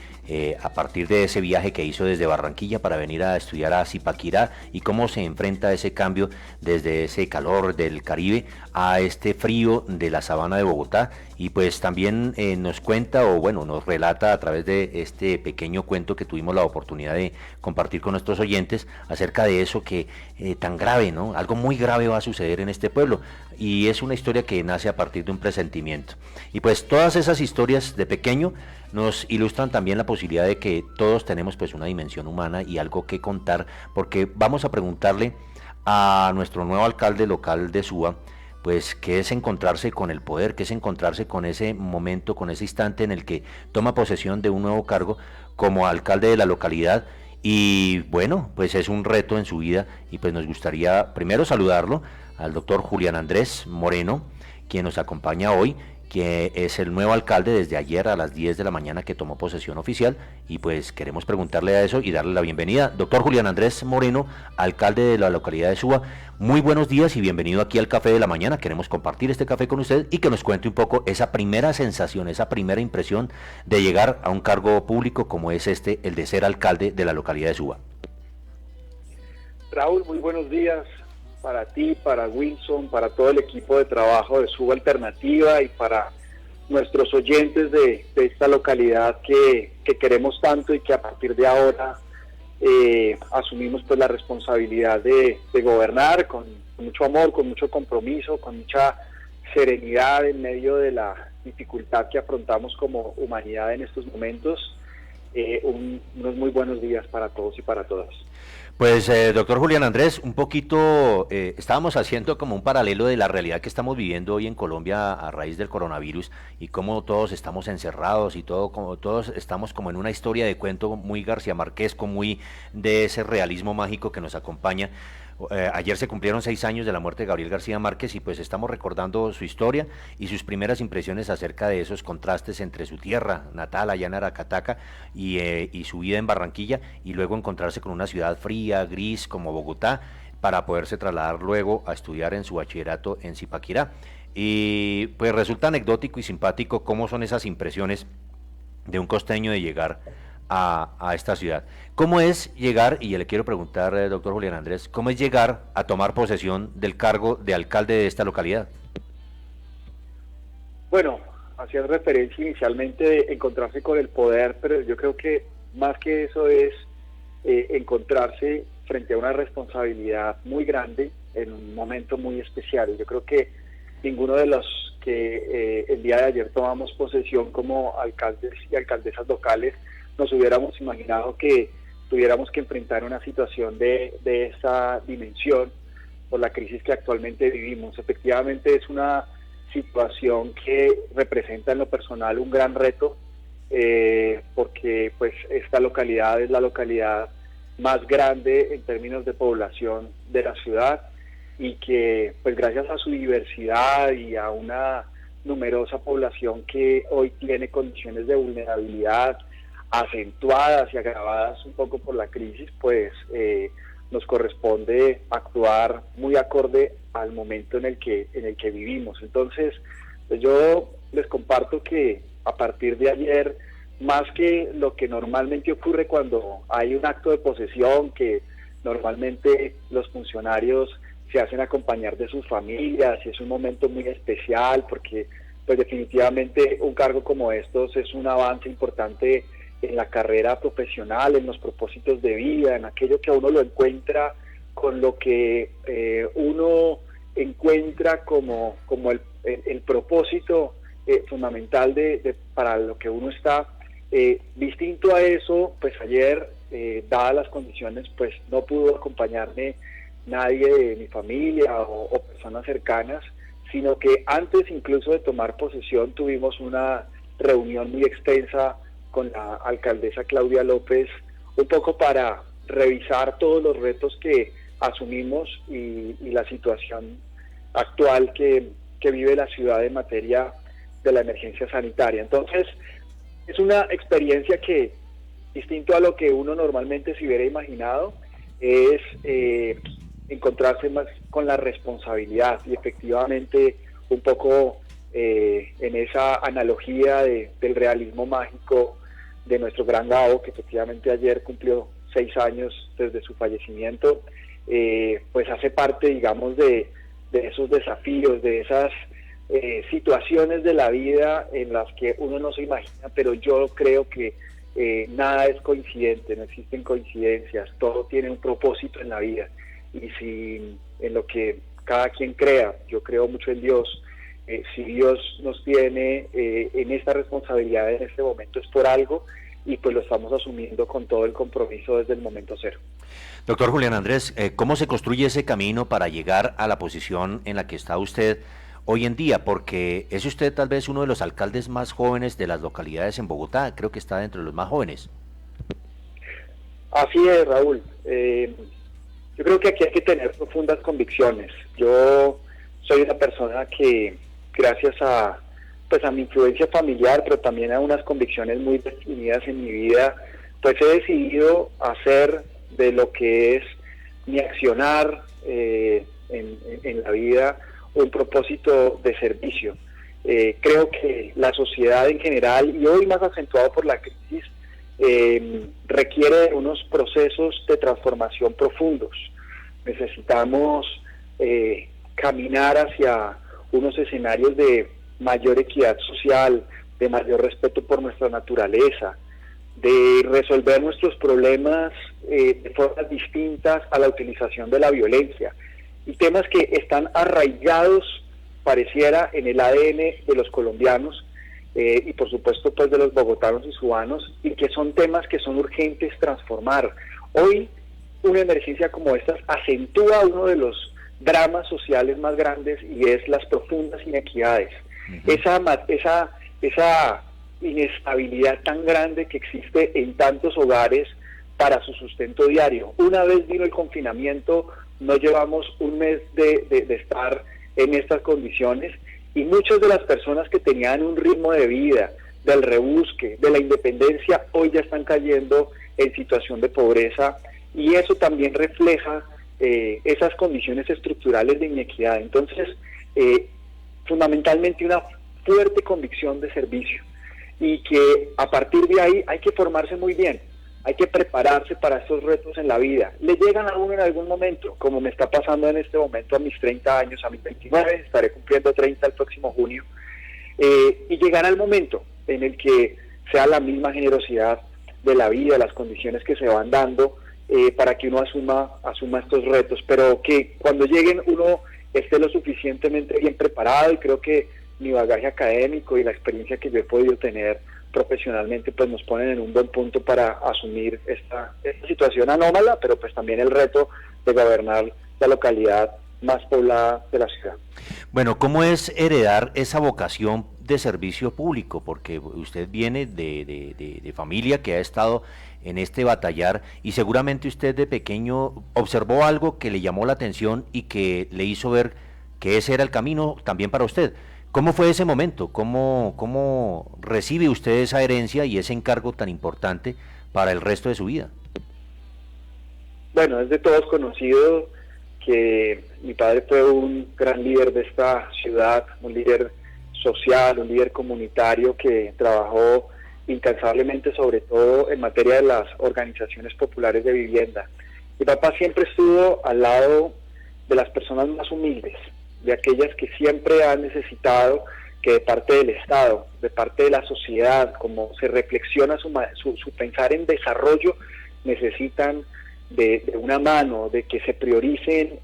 a partir de ese viaje que hizo desde Barranquilla para venir a estudiar a Zipaquirá, y cómo se enfrenta a ese cambio desde ese calor del Caribe a este frío de la sabana de Bogotá. Y pues también nos cuenta, o bueno, nos relata a través de este pequeño cuento que tuvimos la oportunidad de compartir con nuestros oyentes acerca de eso que tan grave, ¿no? Algo muy grave va a suceder en este pueblo, y es una historia que nace a partir de un presentimiento. Y pues todas esas historias de pequeño nos ilustran también la posibilidad de que todos tenemos pues una dimensión humana y algo que contar, porque vamos a preguntarle a nuestro nuevo alcalde local de Suba, pues qué es encontrarse con el poder, qué es encontrarse con ese momento, con ese instante en el que toma posesión de un nuevo cargo como alcalde de la localidad. Y bueno, pues es un reto en su vida, y pues nos gustaría primero saludarlo al doctor Julián Andrés Moreno, quien nos acompaña hoy, que es el nuevo alcalde desde ayer a las 10 de la mañana que tomó posesión oficial, y pues queremos preguntarle a eso y darle la bienvenida. Doctor Julián Andrés Moreno, alcalde de la localidad de Suba, muy buenos días y bienvenido aquí al Café de la Mañana. Queremos compartir este café con usted y que nos cuente un poco esa primera sensación, esa primera impresión de llegar a un cargo público como es este, el de ser alcalde de la localidad de Suba. Raúl, muy buenos días para ti, para Wilson, para todo el equipo de trabajo de Suba Alternativa y para nuestros oyentes de esta localidad que queremos tanto y que a partir de ahora asumimos pues la responsabilidad de gobernar con mucho amor, con mucho compromiso, con mucha serenidad en medio de la dificultad que afrontamos como humanidad en estos momentos. Unos muy buenos días para todos y para todas. Pues doctor Julián Andrés, un poquito estábamos haciendo como un paralelo de la realidad que estamos viviendo hoy en Colombia a raíz del coronavirus y cómo todos estamos encerrados y todos estamos como en una historia de cuento muy García Márquezco, muy de ese realismo mágico que nos acompaña. Ayer se cumplieron 6 años de la muerte de Gabriel García Márquez y pues estamos recordando su historia y sus primeras impresiones acerca de esos contrastes entre su tierra natal allá en Aracataca y su vida en Barranquilla, y luego encontrarse con una ciudad fría, gris como Bogotá, para poderse trasladar luego a estudiar en su bachillerato en Zipaquirá. Y pues resulta anecdótico y simpático cómo son esas impresiones de un costeño de llegar a esta ciudad. ¿Cómo es llegar, y le quiero preguntar, doctor Julián Andrés, cómo es llegar a tomar posesión del cargo de alcalde de esta localidad? Bueno, hacía referencia inicialmente de encontrarse con el poder, pero yo creo que más que eso es encontrarse frente a una responsabilidad muy grande en un momento muy especial. Yo creo que ninguno de los que el día de ayer tomamos posesión como alcaldes y alcaldesas locales nos hubiéramos imaginado que tuviéramos que enfrentar una situación de esa dimensión por la crisis que actualmente vivimos. Efectivamente es una situación que representa en lo personal un gran reto, porque pues esta localidad es la localidad más grande en términos de población de la ciudad, y que pues gracias a su diversidad y a una numerosa población que hoy tiene condiciones de vulnerabilidad acentuadas y agravadas un poco por la crisis, pues nos corresponde actuar muy acorde al momento en el que vivimos. Entonces, pues yo les comparto que a partir de ayer, más que lo que normalmente ocurre cuando hay un acto de posesión, que normalmente los funcionarios se hacen acompañar de sus familias y es un momento muy especial, porque pues definitivamente un cargo como estos es un avance importante en la carrera profesional, en los propósitos de vida, en aquello que a uno lo encuentra con lo que uno encuentra como el propósito fundamental para lo que uno está. Distinto a eso, pues ayer, dadas las condiciones, pues no pudo acompañarme nadie de mi familia o personas cercanas, sino que antes incluso de tomar posesión tuvimos una reunión muy extensa con la alcaldesa Claudia López, un poco para revisar todos los retos que asumimos y la situación actual que vive la ciudad en materia de la emergencia sanitaria. Entonces, es una experiencia que, distinto a lo que uno normalmente se hubiera imaginado, es encontrarse más con la responsabilidad, y efectivamente un poco en esa analogía del realismo mágico de nuestro gran Gabo, que efectivamente ayer cumplió 6 años desde su fallecimiento, pues hace parte, digamos, de esos desafíos, de esas situaciones de la vida en las que uno no se imagina, pero yo creo que nada es coincidente, no existen coincidencias, todo tiene un propósito en la vida, y si en lo que cada quien crea, yo creo mucho en Dios, si Dios nos tiene en esta responsabilidad en este momento es por algo, y pues lo estamos asumiendo con todo el compromiso desde el momento cero. Doctor Julián Andrés, ¿cómo se construye ese camino para llegar a la posición en la que está usted hoy en día? Porque es usted tal vez uno de los alcaldes más jóvenes de las localidades en Bogotá, creo que está dentro de los más jóvenes. Así es, Raúl. Yo creo que aquí hay que tener profundas convicciones. Yo soy una persona que, gracias a mi influencia familiar, pero también a unas convicciones muy definidas en mi vida, pues he decidido hacer de lo que es mi accionar en la vida un propósito de servicio. Creo que la sociedad en general, y hoy más acentuado por la crisis, requiere de unos procesos de transformación profundos. Necesitamos caminar hacia unos escenarios de mayor equidad social, de mayor respeto por nuestra naturaleza, de resolver nuestros problemas de formas distintas a la utilización de la violencia, y temas que están arraigados, pareciera, en el ADN de los colombianos, y por supuesto pues de los bogotanos y subanos, y que son temas que son urgentes transformar. Hoy una emergencia como esta acentúa uno de los dramas sociales más grandes, y es las profundas inequidades. Esa inestabilidad tan grande que existe en tantos hogares para su sustento diario. Una vez vino el confinamiento, no llevamos un mes de estar en estas condiciones, y muchas de las personas que tenían un ritmo de vida, del rebusque, de la independencia, hoy ya están cayendo en situación de pobreza, y eso también refleja esas condiciones estructurales de inequidad. Entonces, fundamentalmente una fuerte convicción de servicio, y que a partir de ahí hay que formarse muy bien, hay que prepararse para estos retos en la vida. Le llegan a uno en algún momento, como me está pasando en este momento a mis 30 años, a mis 29, estaré cumpliendo 30 el próximo junio, y llegará el momento en el que sea la misma generosidad de la vida, las condiciones que se van dando, para que uno asuma estos retos, pero que cuando lleguen uno esté lo suficientemente bien preparado, y creo que mi bagaje académico y la experiencia que yo he podido tener profesionalmente, pues nos ponen en un buen punto para asumir esta situación anómala, pero pues también el reto de gobernar la localidad más poblada de la ciudad. Bueno, ¿cómo es heredar esa vocación de servicio público? Porque usted viene de familia que ha estado en este batallar y seguramente usted de pequeño observó algo que le llamó la atención y que le hizo ver que ese era el camino también para usted. ¿Cómo fue ese momento? ¿Cómo recibe usted esa herencia y ese encargo tan importante para el resto de su vida? Bueno, es de todos conocido que mi padre fue un gran líder de esta ciudad, un líder social, un líder comunitario que trabajó incansablemente, sobre todo en materia de las organizaciones populares de vivienda. Mi papá siempre estuvo al lado de las personas más humildes, de aquellas que siempre han necesitado que de parte del Estado, de parte de la sociedad, como se reflexiona su pensar en desarrollo, necesitan de una mano, de que se prioricen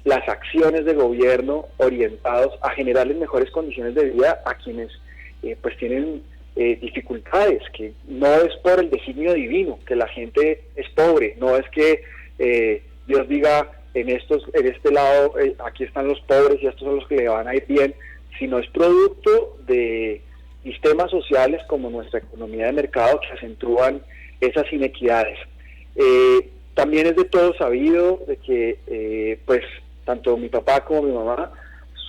las acciones de gobierno orientados a generarles mejores condiciones de vida a quienes pues tienen dificultades, que no es por el designio divino que la gente es pobre, no es que Dios diga en este lado aquí están los pobres y estos son los que le van a ir bien, sino es producto de sistemas sociales como nuestra economía de mercado que acentúan esas inequidades. También es de todo sabido de que pues tanto mi papá como mi mamá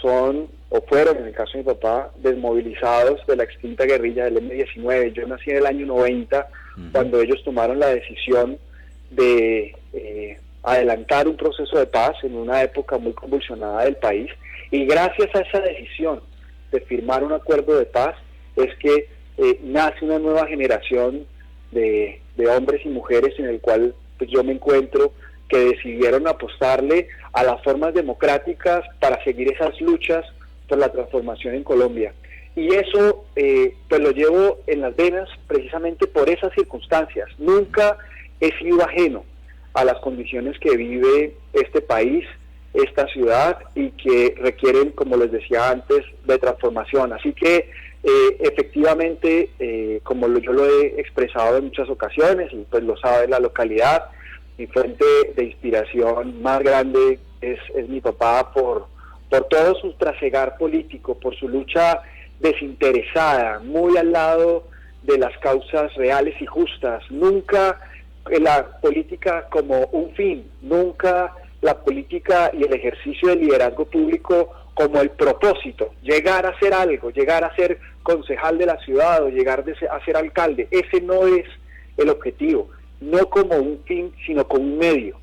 son o fueron, en el caso de mi papá, desmovilizados de la extinta guerrilla del M-19. Yo nací en el año 90, cuando ellos tomaron la decisión de adelantar un proceso de paz en una época muy convulsionada del país, y gracias a esa decisión de firmar un acuerdo de paz es que nace una nueva generación de hombres y mujeres en el cual pues yo me encuentro, que decidieron apostarle a las formas democráticas para seguir esas luchas por la transformación en Colombia. Y eso pues lo llevo en las venas precisamente por esas circunstancias. Nunca he sido ajeno a las condiciones que vive este país, esta ciudad, y que requieren, como les decía antes, de transformación. Así que efectivamente, como yo lo he expresado en muchas ocasiones, y pues lo sabe la localidad, mi fuente de inspiración más grande es mi papá por todo su trasegar político, por su lucha desinteresada, muy al lado de las causas reales y justas. Nunca la política como un fin, nunca la política y el ejercicio del liderazgo público como el propósito, llegar a hacer algo, llegar a ser concejal de la ciudad o llegar a ser alcalde. Ese no es el objetivo, no como un fin, sino como un medio.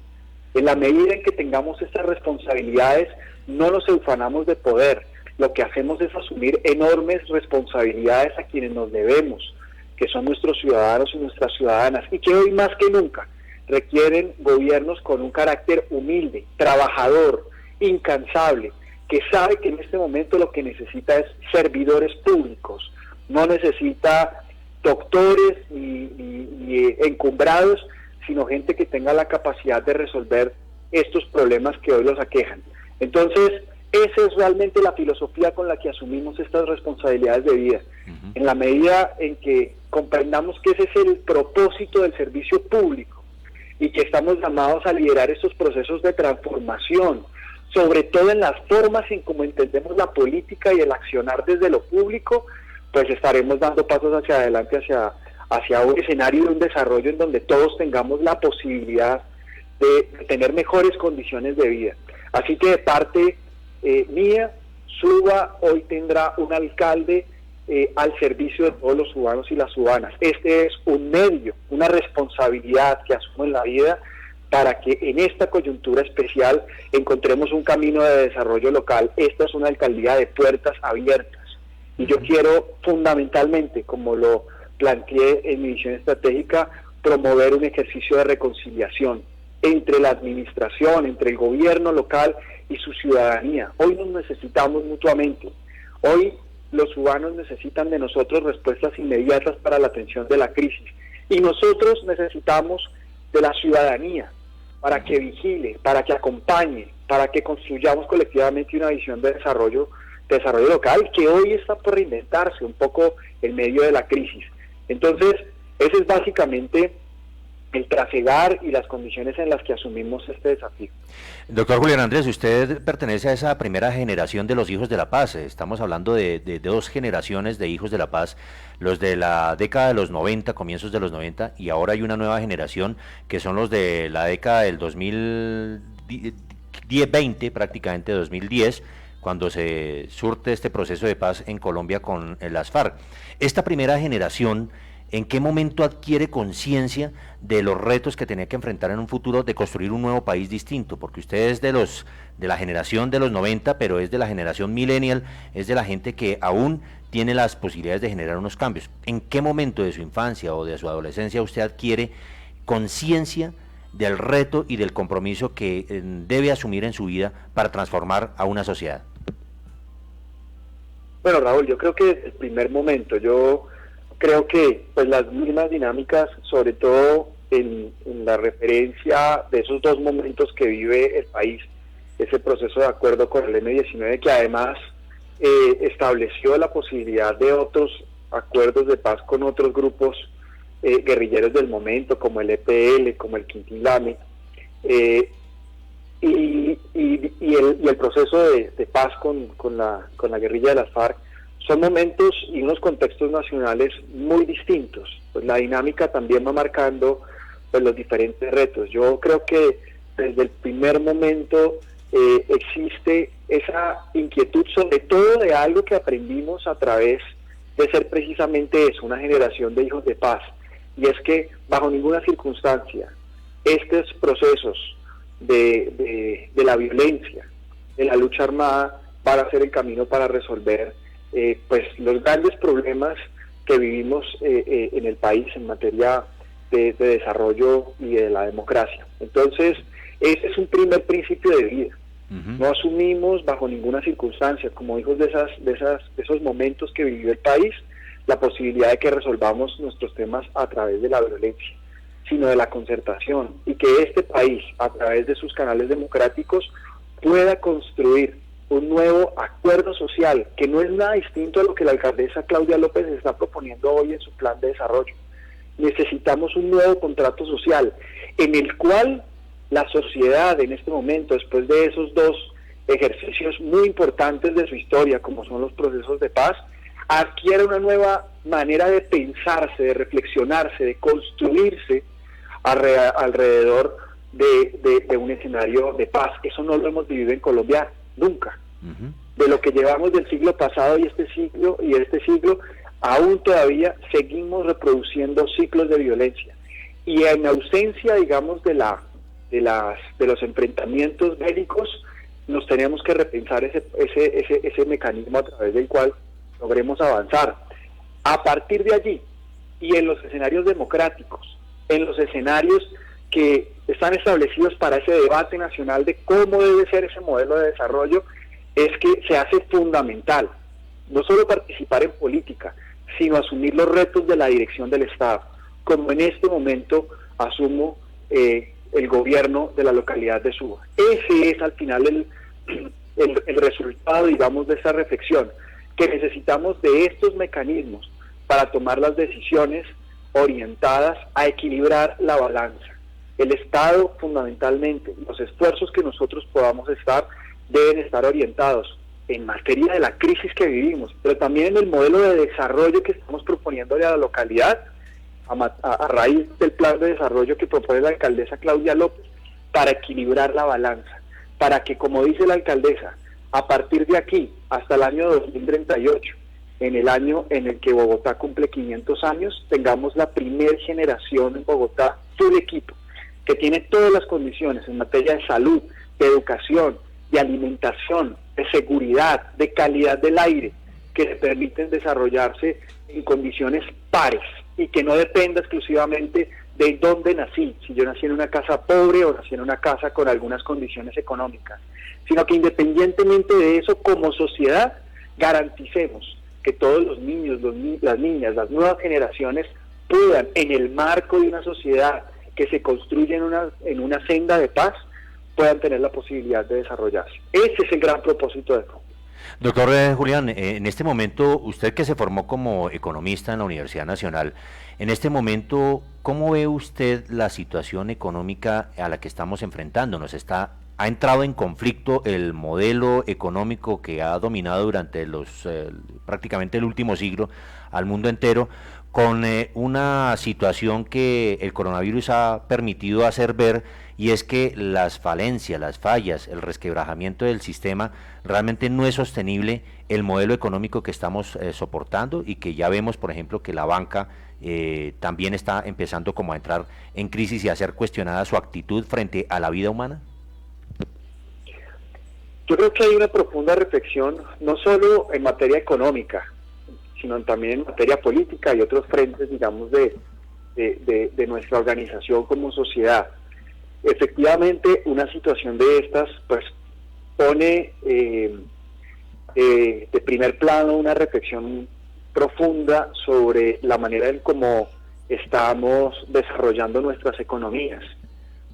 En la medida en que tengamos estas responsabilidades, no nos ufanamos de poder, lo que hacemos es asumir enormes responsabilidades a quienes nos debemos, que son nuestros ciudadanos y nuestras ciudadanas, y que hoy más que nunca requieren gobiernos con un carácter humilde, trabajador, incansable, que sabe que en este momento lo que necesita es servidores públicos, no necesita doctores ni encumbrados, sino gente que tenga la capacidad de resolver estos problemas que hoy los aquejan. Entonces, esa es realmente la filosofía con la que asumimos estas responsabilidades de vida. En la medida en que comprendamos que ese es el propósito del servicio público y que estamos llamados a liderar estos procesos de transformación, sobre todo en las formas en cómo entendemos la política y el accionar desde lo público, pues estaremos dando pasos hacia adelante, hacia un escenario de un desarrollo en donde todos tengamos la posibilidad de tener mejores condiciones de vida. Así que de parte mía, Suba hoy tendrá un alcalde al servicio de todos los subanos y las subanas. Este es un medio, una responsabilidad que asumo en la vida para que en esta coyuntura especial encontremos un camino de desarrollo local. Esta es una alcaldía de puertas abiertas y yo quiero fundamentalmente, como lo planteé en mi visión estratégica, promover un ejercicio de reconciliación entre la administración, entre el gobierno local y su ciudadanía. Hoy nos necesitamos mutuamente. Hoy los cubanos necesitan de nosotros respuestas inmediatas para la atención de la crisis. Y nosotros necesitamos de la ciudadanía para que vigile, para que acompañe, para que construyamos colectivamente una visión de desarrollo desarrollo local, que hoy está por reinventarse un poco en medio de la crisis. Entonces, ese es básicamente el trasegar y las condiciones en las que asumimos este desafío. Doctor Julián Andrés, usted pertenece a esa primera generación de los hijos de la paz. Estamos hablando de dos generaciones de hijos de la paz, los de la década de los 90, comienzos de los 90, y ahora hay una nueva generación que son los de la década del 2020, prácticamente 2010, cuando se surte este proceso de paz en Colombia con las FARC. Esta primera generación, ¿en qué momento adquiere conciencia de los retos que tenía que enfrentar en un futuro de construir un nuevo país distinto? Porque usted es de la generación de los 90, pero es de la generación millennial, es de la gente que aún tiene las posibilidades de generar unos cambios. ¿En qué momento de su infancia o de su adolescencia usted adquiere conciencia del reto y del compromiso que debe asumir en su vida para transformar a una sociedad? Bueno, Raúl, yo creo que desde el primer momento, yo creo que pues las mismas dinámicas, sobre todo en la referencia de esos dos momentos que vive el país, ese proceso de acuerdo con el M-19, que además estableció la posibilidad de otros acuerdos de paz con otros grupos guerrilleros del momento, como el EPL, como el Quintín Lame, y el proceso de paz con la guerrilla de las FARC, son momentos y unos contextos nacionales muy distintos. Pues la dinámica también va marcando pues los diferentes retos. Yo creo que desde el primer momento existe esa inquietud, sobre todo de algo que aprendimos a través de ser precisamente eso, una generación de hijos de paz, y es que bajo ninguna circunstancia estos procesos de la violencia, de la lucha armada, van a ser el camino para resolver pues los grandes problemas que vivimos en el país en materia de desarrollo y de la democracia. Entonces, ese es un primer principio de vida. No asumimos bajo ninguna circunstancia, como hijos de esos momentos que vivió el país, la posibilidad de que resolvamos nuestros temas a través de la violencia, sino de la concertación, y que este país, a través de sus canales democráticos, pueda construir un nuevo acuerdo social, que no es nada distinto a lo que la alcaldesa Claudia López está proponiendo hoy en su plan de desarrollo. Necesitamos un nuevo contrato social, en el cual la sociedad en este momento, después de esos dos ejercicios muy importantes de su historia, como son los procesos de paz, adquiera una nueva manera de pensarse, de reflexionarse, de construirse alrededor de un escenario de paz. Eso no lo hemos vivido en Colombia nunca. De lo que llevamos del siglo pasado y este siglo, aún todavía seguimos reproduciendo ciclos de violencia. Y en ausencia, digamos, de los enfrentamientos bélicos, nos tenemos que repensar ese mecanismo a través del cual logremos avanzar. A partir de allí, y en los escenarios democráticos, en los escenarios que están establecidos para ese debate nacional de cómo debe ser ese modelo de desarrollo, es que se hace fundamental no solo participar en política, sino asumir los retos de la dirección del Estado, como en este momento asumo el gobierno de la localidad de Suba. Ese es al final el resultado, digamos, de esa reflexión, que necesitamos de estos mecanismos para tomar las decisiones orientadas a equilibrar la balanza. El Estado, fundamentalmente, los esfuerzos que nosotros podamos estar, deben estar orientados en materia de la crisis que vivimos, pero también en el modelo de desarrollo que estamos proponiéndole a la localidad, a raíz del plan de desarrollo que propone la alcaldesa Claudia López, para equilibrar la balanza, para que, como dice la alcaldesa, a partir de aquí hasta el año 2038, en el año en el que Bogotá cumple 500 años, tengamos la primera generación en Bogotá, full equipo, que tiene todas las condiciones en materia de salud, de educación, de alimentación, de seguridad, de calidad del aire, que le permiten desarrollarse en condiciones pares y que no dependa exclusivamente de dónde nací, si yo nací en una casa pobre o nací en una casa con algunas condiciones económicas, sino que independientemente de eso, como sociedad, garanticemos que todos los niños, las niñas, las nuevas generaciones puedan, en el marco de una sociedad que se construye en una senda de paz, puedan tener la posibilidad de desarrollarse. Ese es el gran propósito de fondo. Doctor Julián, en este momento, usted que se formó como economista en la Universidad Nacional, en este momento, ¿cómo ve usted la situación económica a la que estamos enfrentándonos? ¿Ha entrado en conflicto el modelo económico que ha dominado durante prácticamente el último siglo al mundo entero, con una situación que el coronavirus ha permitido hacer ver, y es que las falencias, las fallas, el resquebrajamiento del sistema realmente no es sostenible el modelo económico que estamos soportando, y que ya vemos, por ejemplo, que la banca también está empezando como a entrar en crisis y a ser cuestionada su actitud frente a la vida humana? Yo creo que hay una profunda reflexión, no solo en materia económica, sino también en materia política y otros frentes, digamos, de nuestra organización como sociedad. Efectivamente, una situación de estas, pues, pone de primer plano una reflexión profunda sobre la manera en cómo estamos desarrollando nuestras economías.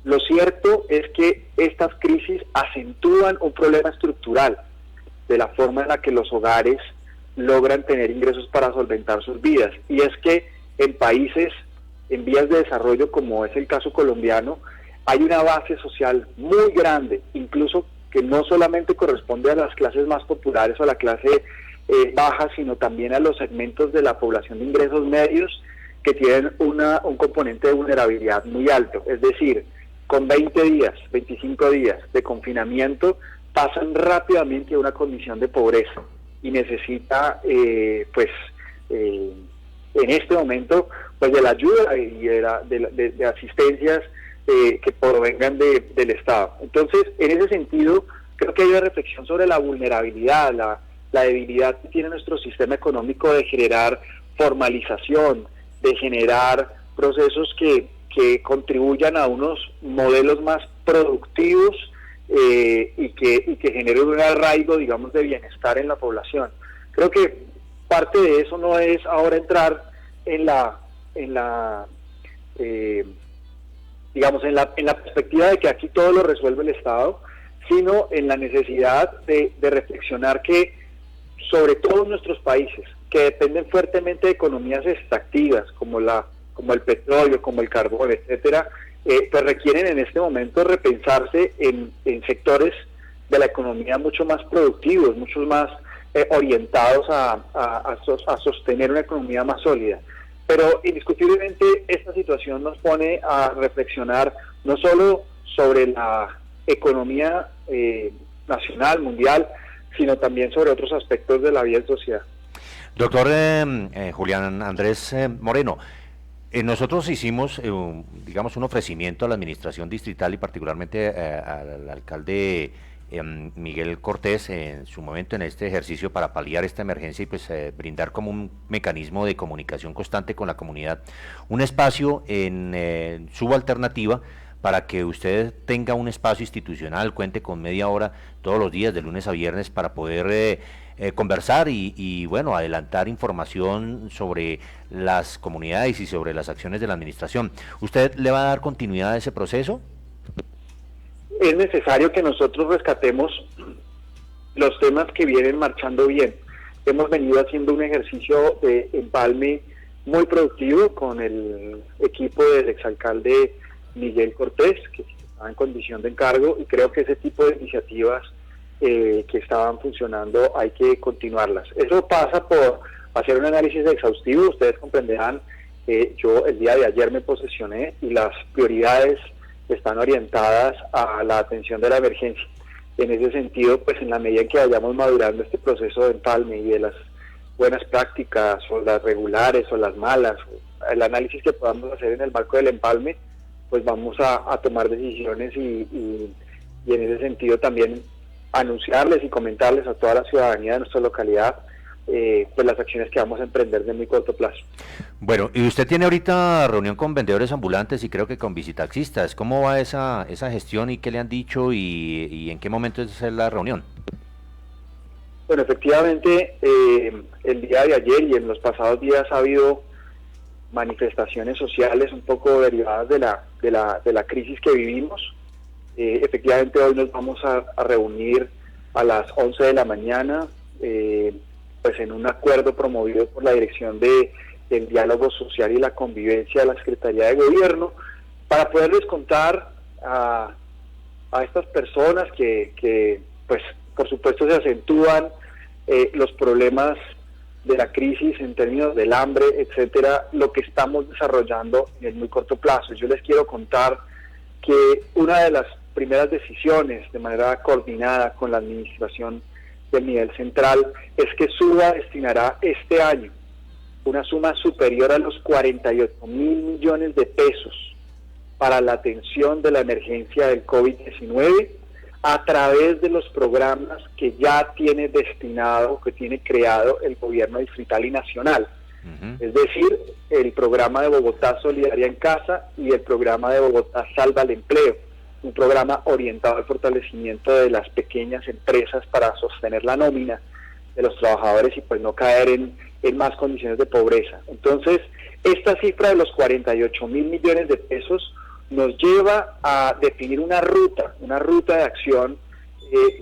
Lo cierto es que estas crisis acentúan un problema estructural de la forma en la que los hogares logran tener ingresos para solventar sus vidas, y es que en países en vías de desarrollo, como es el caso colombiano, hay una base social muy grande, incluso que no solamente corresponde a las clases más populares o a la clase baja, sino también a los segmentos de la población de ingresos medios que tienen un componente de vulnerabilidad muy alto. Es decir, con 20 días, 25 días de confinamiento, pasan rápidamente a una condición de pobreza y necesita, en este momento, pues de la ayuda y de asistencias que provengan del Estado. Entonces, en ese sentido, creo que hay una reflexión sobre la vulnerabilidad, la debilidad que tiene nuestro sistema económico de generar formalización, de generar procesos que contribuyan a unos modelos más productivos y que generen un arraigo, digamos, de bienestar en la población. Creo que parte de eso no es ahora entrar en la perspectiva de que aquí todo lo resuelve el Estado, sino en la necesidad de reflexionar que, sobre todo en nuestros países, que dependen fuertemente de economías extractivas, como el petróleo, como el carbón, etcétera, pues requieren en este momento repensarse en sectores de la economía mucho más productivos, mucho más orientados a sostener una economía más sólida. Pero indiscutiblemente esta situación nos pone a reflexionar no solo sobre la economía nacional, mundial, sino también sobre otros aspectos de la vida en sociedad. Doctor Julián Andrés Moreno, nosotros hicimos, digamos, un ofrecimiento a la administración distrital y particularmente al alcalde Miguel Cortés en su momento en este ejercicio para paliar esta emergencia y pues brindar como un mecanismo de comunicación constante con la comunidad, un espacio en Subalternativa para que usted tenga un espacio institucional, cuente con media hora todos los días de lunes a viernes para poder conversar y bueno, adelantar información sobre las comunidades y sobre las acciones de la administración. ¿Usted le va a dar continuidad a ese proceso? Es necesario que nosotros rescatemos los temas que vienen marchando bien. Hemos venido haciendo un ejercicio de empalme muy productivo con el equipo del exalcalde Miguel Cortés, que estaba en condición de encargo, y creo que ese tipo de iniciativas que estaban funcionando hay que continuarlas. Eso pasa por hacer un análisis exhaustivo. Ustedes comprenderán que yo el día de ayer me posesioné y las prioridades están orientadas a la atención de la emergencia. En ese sentido, pues en la medida en que vayamos madurando este proceso de empalme y de las buenas prácticas o las regulares o las malas, el análisis que podamos hacer en el marco del empalme, pues vamos a tomar decisiones y en ese sentido también anunciarles y comentarles a toda la ciudadanía de nuestra localidad pues las acciones que vamos a emprender de muy corto plazo. Bueno, y usted tiene ahorita reunión con vendedores ambulantes y creo que con visitaxistas. ¿Cómo va esa gestión y qué le han dicho y en qué momento es la reunión? Bueno, efectivamente, el día de ayer y en los pasados días ha habido manifestaciones sociales un poco derivadas de la crisis que vivimos. Efectivamente hoy nos vamos a reunir a las 11 de la mañana, pues en un acuerdo promovido por la Dirección del Diálogo Social y la Convivencia de la Secretaría de Gobierno, para poderles contar a estas personas que pues por supuesto se acentúan los problemas de la crisis en términos del hambre, etcétera, lo que estamos desarrollando en el muy corto plazo. Yo les quiero contar que una de las primeras decisiones de manera coordinada con la administración del nivel central es que SUBA destinará este año una suma superior a los 48.000 millones de pesos para la atención de la emergencia del COVID-19 a través de los programas que ya tiene destinado, que tiene creado el gobierno distrital y nacional. Es decir, el programa de Bogotá Solidaria en Casa y el programa de Bogotá Salva el Empleo, un programa orientado al fortalecimiento de las pequeñas empresas para sostener la nómina de los trabajadores y pues no caer en más condiciones de pobreza. Entonces, esta cifra de los 48.000 millones de pesos nos lleva a definir una ruta de acción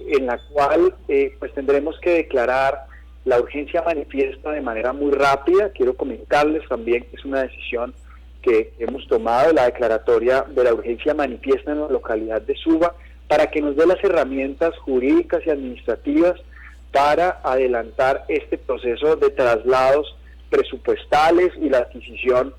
en la cual pues tendremos que declarar la urgencia manifiesta de manera muy rápida. Quiero comentarles también que es una decisión que hemos tomado, la declaratoria de la urgencia manifiesta en la localidad de Suba, para que nos dé las herramientas jurídicas y administrativas para adelantar este proceso de traslados presupuestales y la adquisición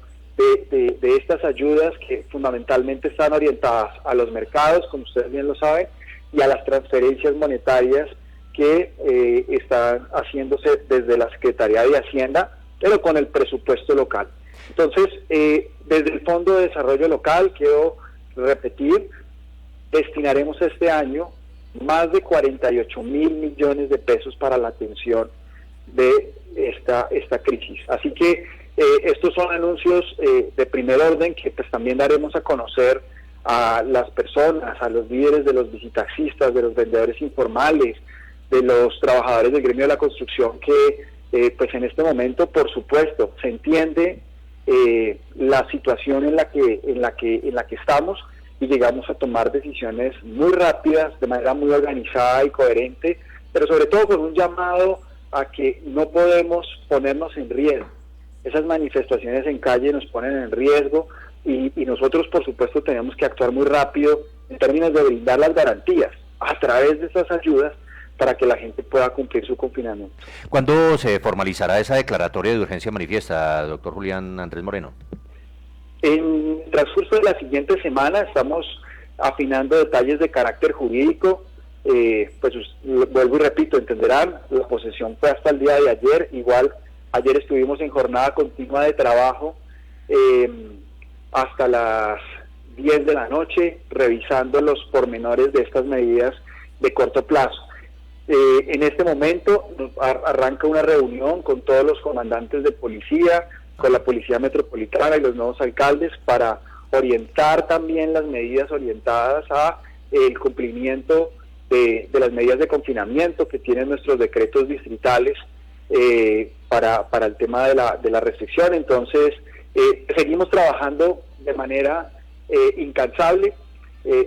de estas ayudas que fundamentalmente están orientadas a los mercados, como ustedes bien lo saben, y a las transferencias monetarias que están haciéndose desde la Secretaría de Hacienda, pero con el presupuesto local. Entonces, desde el Fondo de Desarrollo Local, quiero repetir, destinaremos este año más de 48.000 millones de pesos para la atención de esta crisis. Así que estos son anuncios de primer orden que pues también daremos a conocer a las personas, a los líderes de los visitaxistas, de los vendedores informales, de los trabajadores del gremio de la construcción, que pues en este momento, por supuesto, se entiende la situación en la que estamos, y llegamos a tomar decisiones muy rápidas, de manera muy organizada y coherente, pero sobre todo con un llamado a que no podemos ponernos en riesgo. Esas manifestaciones en calle nos ponen en riesgo y nosotros, por supuesto, tenemos que actuar muy rápido en términos de brindar las garantías a través de estas ayudas para que la gente pueda cumplir su confinamiento. ¿Cuándo se formalizará esa declaratoria de urgencia manifiesta, doctor Julián Andrés Moreno? En el transcurso de la siguiente semana estamos afinando detalles de carácter jurídico. Pues vuelvo y repito, entenderán, la posesión fue hasta el día de ayer. Igual ayer estuvimos en jornada continua de trabajo hasta las 10 de la noche revisando los pormenores de estas medidas de corto plazo. En este momento arranca una reunión con todos los comandantes de policía, con la Policía Metropolitana y los nuevos alcaldes para orientar también las medidas orientadas a el cumplimiento de las medidas de confinamiento que tienen nuestros decretos distritales para el tema de la restricción. Entonces, seguimos trabajando de manera incansable,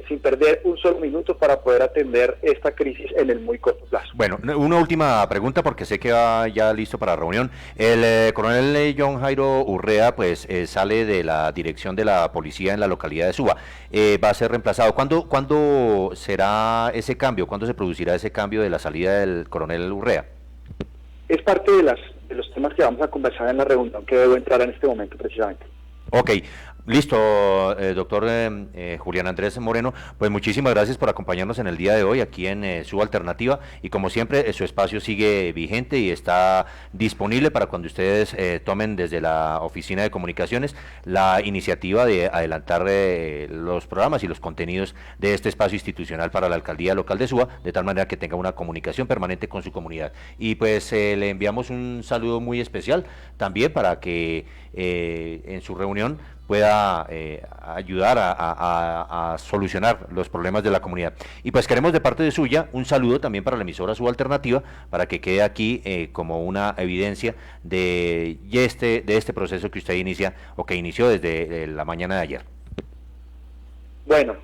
sin perder un solo minuto para poder atender esta crisis en el muy corto plazo. Bueno, una última pregunta porque sé que va ya listo para la reunión. El coronel John Jairo Urrea pues sale de la dirección de la policía en la localidad de Suba. Va a ser reemplazado. ¿Cuándo será ese cambio? ¿Cuándo se producirá ese cambio de la salida del coronel Urrea? Es parte de los temas que vamos a conversar en la reunión que debo entrar en este momento precisamente. Ok. Listo, doctor Julián Andrés Moreno, pues muchísimas gracias por acompañarnos en el día de hoy aquí en Suba Alternativa, y como siempre su espacio sigue vigente y está disponible para cuando ustedes tomen desde la Oficina de Comunicaciones la iniciativa de adelantar los programas y los contenidos de este espacio institucional para la Alcaldía Local de Suba, de tal manera que tenga una comunicación permanente con su comunidad. Y pues le enviamos un saludo muy especial también para que en su reunión pueda ayudar a solucionar los problemas de la comunidad. Y pues queremos de parte de suya un saludo también para la emisora Suba Alternativa, para que quede aquí como una evidencia de este proceso que usted inicia o que inició desde la mañana de ayer. Bueno,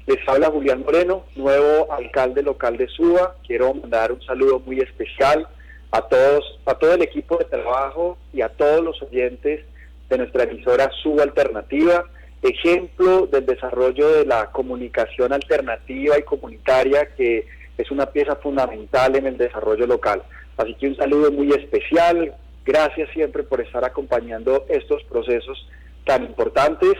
Les habla Julián Moreno, nuevo alcalde local de Suba. Quiero mandar un saludo muy especial a todo el equipo de trabajo y a todos los oyentes de nuestra emisora Suba Alternativa, ejemplo del desarrollo de la comunicación alternativa y comunitaria, que es una pieza fundamental en el desarrollo local. Así que un saludo muy especial, gracias siempre por estar acompañando estos procesos tan importantes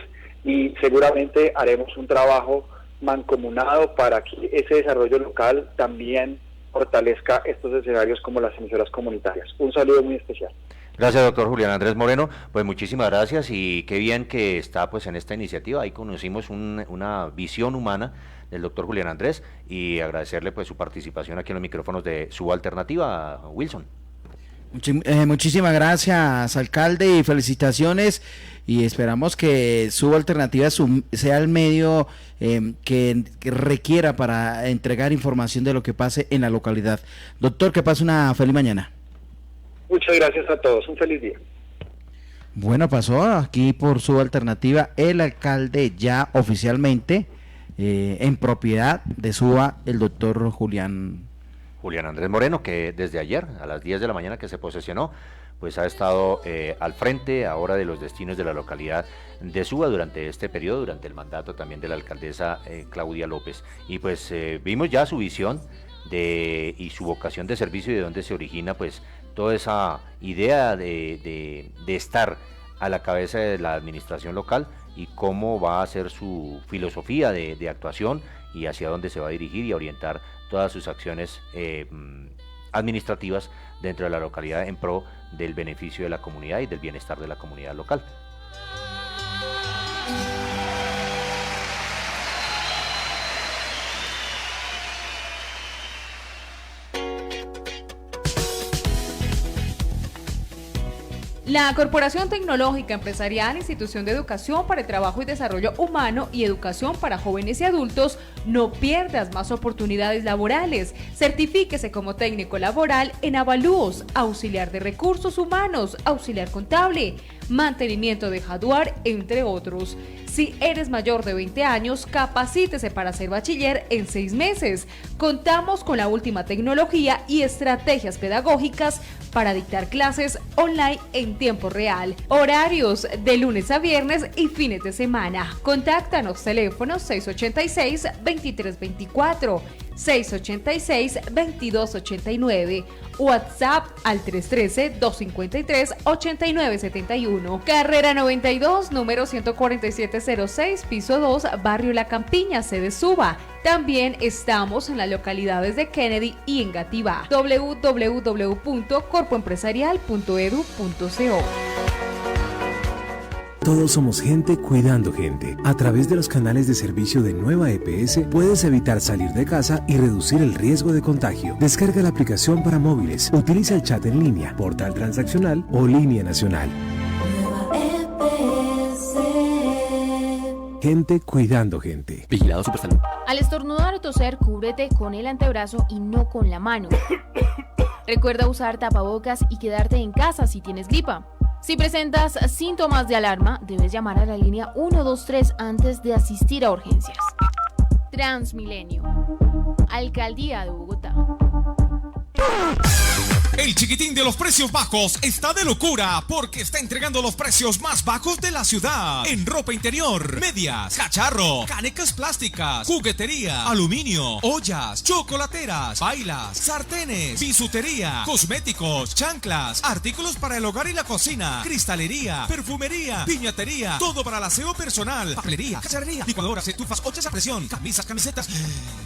y seguramente haremos un trabajo mancomunado para que ese desarrollo local también fortalezca estos escenarios como las emisoras comunitarias. Un saludo muy especial. Gracias, doctor Julián Andrés Moreno. Pues muchísimas gracias y qué bien que está pues en esta iniciativa. Ahí conocimos una visión humana del doctor Julián Andrés y agradecerle pues su participación aquí en los micrófonos de Suba Alternativa, Wilson. Muchísimas gracias, alcalde, y felicitaciones, y esperamos que Suba Alternativa sea el medio que requiera para entregar información de lo que pase en la localidad. Doctor, que pase una feliz mañana. Muchas gracias a todos, un feliz día. Bueno, pasó aquí por Suba Alternativa el alcalde ya oficialmente en propiedad de Suba, el doctor Julián Andrés Moreno, que desde ayer a las 10 de la mañana que se posesionó, pues ha estado al frente ahora de los destinos de la localidad de Suba durante este periodo, durante el mandato también de la alcaldesa Claudia López. Y pues vimos ya su visión y su vocación de servicio y de dónde se origina pues toda esa idea de estar a la cabeza de la administración local y cómo va a ser su filosofía de actuación y hacia dónde se va a dirigir y a orientar todas sus acciones administrativas dentro de la localidad en pro del beneficio de la comunidad y del bienestar de la comunidad local. La Corporación Tecnológica Empresarial, Institución de Educación para el Trabajo y Desarrollo Humano y Educación para Jóvenes y Adultos, no pierdas más oportunidades laborales. Certifíquese como técnico laboral en avalúos, auxiliar de recursos humanos, auxiliar contable, mantenimiento de hardware, entre otros. Si eres mayor de 20 años, capacítese para ser bachiller en 6 meses. Contamos con la última tecnología y estrategias pedagógicas para dictar clases online en tiempo real. Horarios de lunes a viernes y fines de semana. Contáctanos, teléfonos 686-2324, 686-2289, WhatsApp al 313-253-8971. Carrera 92, número 14706, piso 2, Barrio La Campiña, sede Suba. También estamos en las localidades de Kennedy y Engativá. www.corpoempresarial.edu.co. Todos somos gente cuidando gente. A través de los canales de servicio de Nueva EPS puedes evitar salir de casa y reducir el riesgo de contagio. Descarga la aplicación para móviles, utiliza el chat en línea, portal transaccional o línea nacional. Gente cuidando gente. Vigilado Supersalud. Al estornudar o toser, cúbrete con el antebrazo y no con la mano. Recuerda usar tapabocas y quedarte en casa si tienes gripa. Si presentas síntomas de alarma, debes llamar a la línea 123 antes de asistir a urgencias. Transmilenio. Alcaldía de Bogotá. El chiquitín de los precios bajos está de locura porque está entregando los precios más bajos de la ciudad. En ropa interior, medias, cacharro, canecas plásticas, juguetería, aluminio, ollas, chocolateras, bailas, sartenes, bisutería, cosméticos, chanclas, artículos para el hogar y la cocina, cristalería, perfumería, piñatería, todo para el aseo personal, papelería, cacharrería, licuadoras, estufas, ollas a presión, camisas, camisetas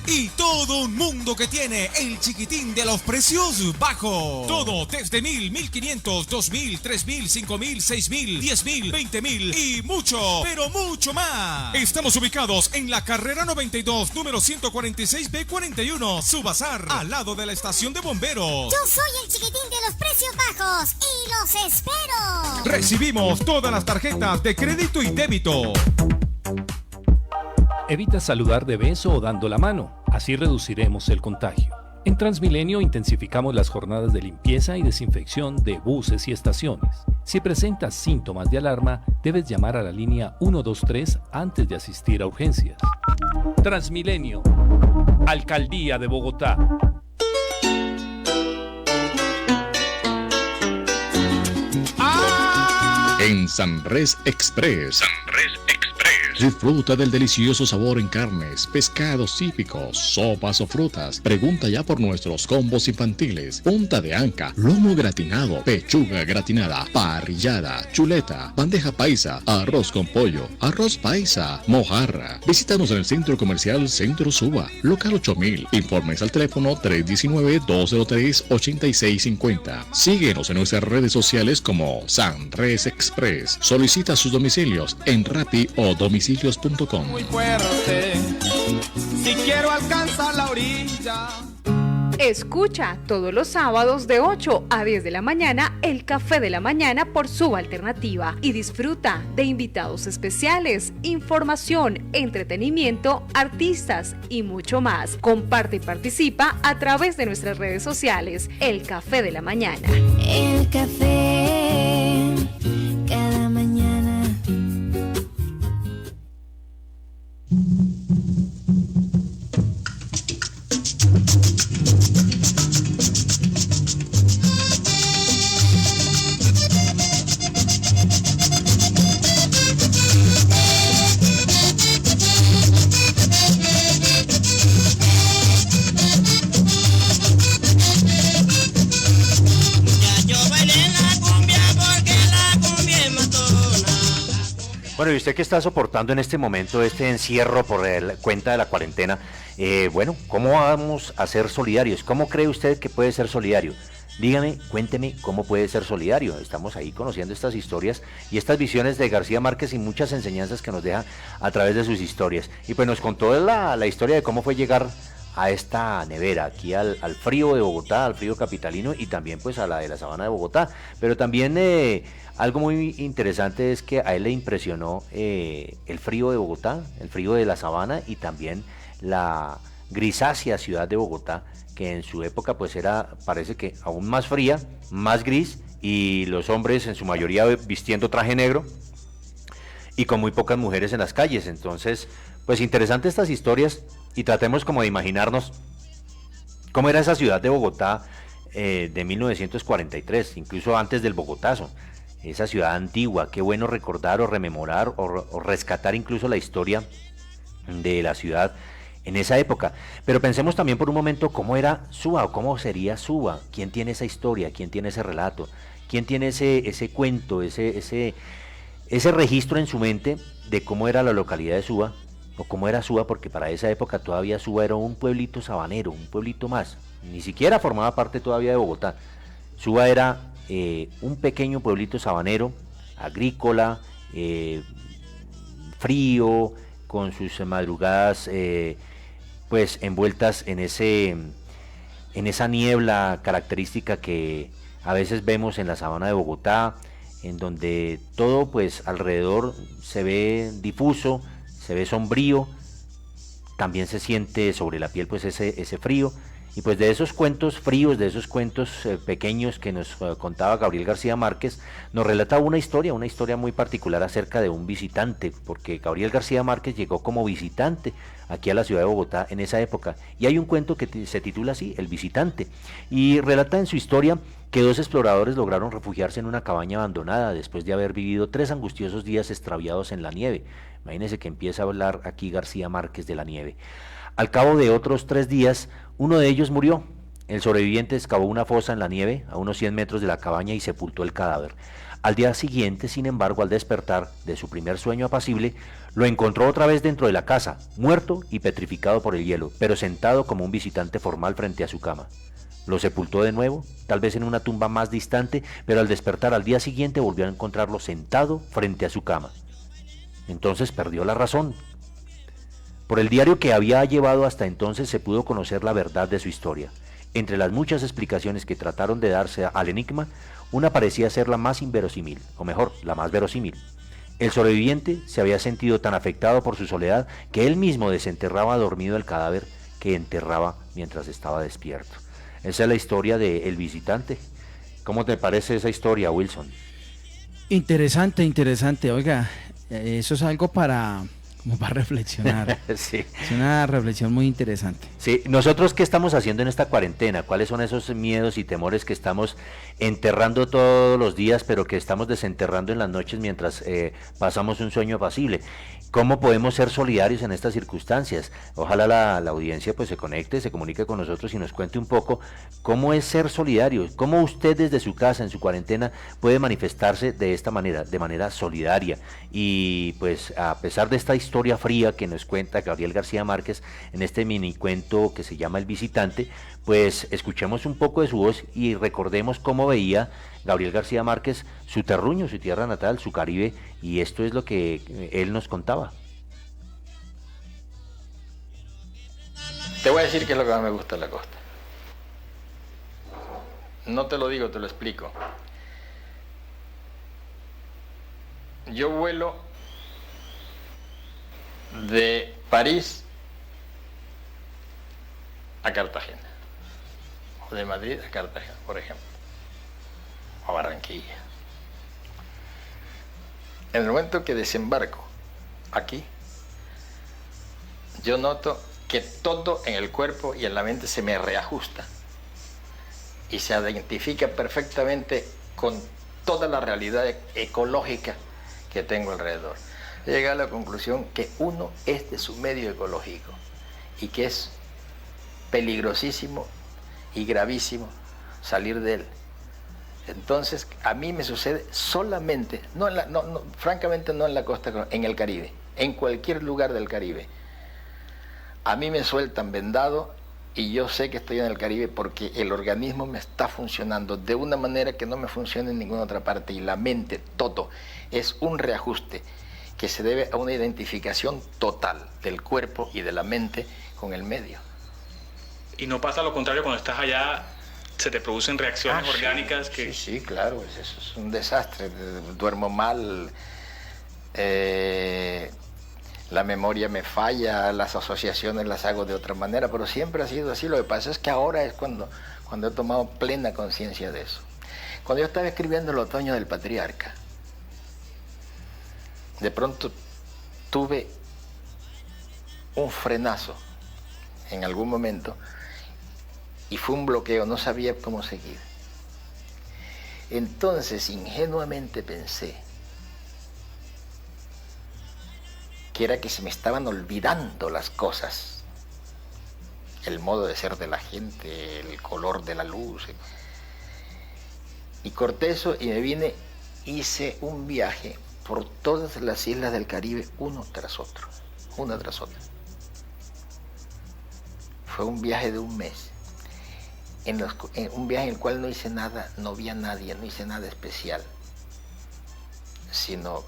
y todo un mundo que tiene el chiquitín de los precios bajos. Todo desde 1,000, 1,500, 2,000, 3,000, 5,000, 6,000, 10,000, 20,000 y mucho, pero mucho más. Estamos ubicados en la carrera 92, número 146B41, Subazar, al lado de la estación de bomberos. Yo soy el chiquitín de los precios bajos y los espero. Recibimos todas las tarjetas de crédito y débito. Evita saludar de beso o dando la mano, así reduciremos el contagio. En Transmilenio intensificamos las jornadas de limpieza y desinfección de buses y estaciones. Si presentas síntomas de alarma, debes llamar a la línea 123 antes de asistir a urgencias. Transmilenio, Alcaldía de Bogotá. En Sanres Express. Disfruta del delicioso sabor en carnes, pescados típicos, sopas o frutas. Pregunta ya por nuestros combos infantiles: punta de anca, lomo gratinado, pechuga gratinada, parrillada, chuleta, bandeja paisa, arroz con pollo, arroz paisa, mojarra. Visítanos en el Centro Comercial Centro Suba, local 8000. Informes al teléfono 319-203-8650. Síguenos en nuestras redes sociales como Sanres Express. Solicita sus domicilios en Rappi o domicilios.com. Muy fuerte, si quiero alcanzar la orilla. Escucha todos los sábados de 8 a 10 de la mañana el Café de la Mañana por Suba Alternativa y disfruta de invitados especiales, información, entretenimiento, artistas y mucho más. Comparte y participa a través de nuestras redes sociales. El Café de la Mañana. El café cada mañana. Bueno, y usted que está soportando en este momento este encierro por cuenta de la cuarentena, bueno, ¿cómo vamos a ser solidarios? ¿Cómo cree usted que puede ser solidario? Dígame, cuénteme cómo puede ser solidario. Estamos ahí conociendo estas historias y estas visiones de García Márquez y muchas enseñanzas que nos deja a través de sus historias. Y pues nos contó la historia de cómo fue llegar a esta nevera, aquí al frío de Bogotá, al frío capitalino, y también pues a la de la sabana de Bogotá. Pero también algo muy interesante es que a él le impresionó el frío de Bogotá, el frío de la sabana y también la grisácea ciudad de Bogotá, que en su época pues era, parece que aún más fría, más gris, y los hombres en su mayoría vistiendo traje negro y con muy pocas mujeres en las calles. Entonces, pues interesante estas historias, y tratemos como de imaginarnos cómo era esa ciudad de Bogotá de 1943, incluso antes del Bogotazo, esa ciudad antigua. Qué bueno recordar o rememorar o rescatar incluso la historia de la ciudad en esa época. Pero pensemos también por un momento cómo era Suba o cómo sería Suba. ¿Quién tiene esa historia? ¿Quién tiene ese relato? ¿Quién tiene ese cuento, ese registro en su mente de cómo era la localidad de Suba? O cómo era Suba, porque para esa época todavía Suba era un pueblito sabanero, un pueblito más, ni siquiera formaba parte todavía de Bogotá. Suba era un pequeño pueblito sabanero, agrícola, frío, con sus madrugadas pues envueltas en esa niebla característica que a veces vemos en la sabana de Bogotá, en donde todo pues alrededor se ve difuso, se ve sombrío, también se siente sobre la piel pues ese frío. Y pues de esos cuentos fríos, de esos cuentos pequeños que nos contaba Gabriel García Márquez, nos relata una historia muy particular acerca de un visitante, porque Gabriel García Márquez llegó como visitante aquí a la ciudad de Bogotá en esa época, y hay un cuento que se titula así, El Visitante, y relata en su historia que dos exploradores lograron refugiarse en una cabaña abandonada después de haber vivido 3 angustiosos días extraviados en la nieve. Imagínense que empieza a hablar aquí García Márquez de la nieve. Al cabo de otros 3 días, uno de ellos murió. El sobreviviente excavó una fosa en la nieve a unos 100 metros de la cabaña y sepultó el cadáver. Al día siguiente, sin embargo, al despertar de su primer sueño apacible, lo encontró otra vez dentro de la casa, muerto y petrificado por el hielo, pero sentado como un visitante formal frente a su cama. Lo sepultó de nuevo, tal vez en una tumba más distante, pero al despertar al día siguiente volvió a encontrarlo sentado frente a su cama. Entonces perdió la razón. Por el diario que había llevado hasta entonces se pudo conocer la verdad de su historia. Entre las muchas explicaciones que trataron de darse al enigma, una parecía ser la más inverosímil, o mejor, la más verosímil. El sobreviviente se había sentido tan afectado por su soledad que él mismo desenterraba dormido el cadáver que enterraba mientras estaba despierto. Esa es la historia de El Visitante. ¿Cómo te parece esa historia, Wilson? Interesante, oiga, eso es algo para reflexionar. Sí. Es una reflexión muy interesante. Sí, nosotros qué estamos haciendo en esta cuarentena, cuáles son esos miedos y temores que estamos enterrando todos los días, pero que estamos desenterrando en las noches mientras pasamos un sueño apacible. ¿Cómo podemos ser solidarios en estas circunstancias? Ojalá la audiencia pues se conecte, se comunique con nosotros y nos cuente un poco cómo es ser solidario, cómo usted desde su casa, en su cuarentena, puede manifestarse de esta manera, de manera solidaria. Y pues a pesar de esta historia fría que nos cuenta Gabriel García Márquez en este mini cuento que se llama El Visitante, pues escuchemos un poco de su voz y recordemos cómo veía Gabriel García Márquez su terruño, su tierra natal, su Caribe, y esto es lo que él nos contaba. Te voy a decir qué es lo que más me gusta de la costa. No te lo digo, te lo explico. Yo vuelo de París a Cartagena, o de Madrid a Cartagena, por ejemplo, o a Barranquilla. En el momento que desembarco aquí, yo noto que todo en el cuerpo y en la mente se me reajusta y se identifica perfectamente con toda la realidad ecológica que tengo alrededor. Llega a la conclusión que uno es de su medio ecológico y que es peligrosísimo y gravísimo salir de él. Entonces, a mí me sucede solamente, francamente no en la costa, en el Caribe, en cualquier lugar del Caribe. A mí me sueltan vendado y yo sé que estoy en el Caribe porque el organismo me está funcionando de una manera que no me funciona en ninguna otra parte, y la mente, todo, es un reajuste que se debe a una identificación total del cuerpo y de la mente con el medio. ¿Y no pasa lo contrario cuando estás allá? ¿Se te producen reacciones orgánicas? Sí, claro, eso es un desastre. Duermo mal, la memoria me falla, las asociaciones las hago de otra manera, pero siempre ha sido así. Lo que pasa es que ahora es cuando he tomado plena conciencia de eso. Cuando yo estaba escribiendo El Otoño del Patriarca, de pronto tuve un frenazo en algún momento y fue un bloqueo, no sabía cómo seguir. Entonces ingenuamente pensé que era que se me estaban olvidando las cosas, el modo de ser de la gente, el color de la luz, y corté eso y me vine, hice un viaje por todas las islas del Caribe, una tras otra. Fue un viaje de un mes, en un viaje en el cual no hice nada, no vi a nadie, no hice nada especial, sino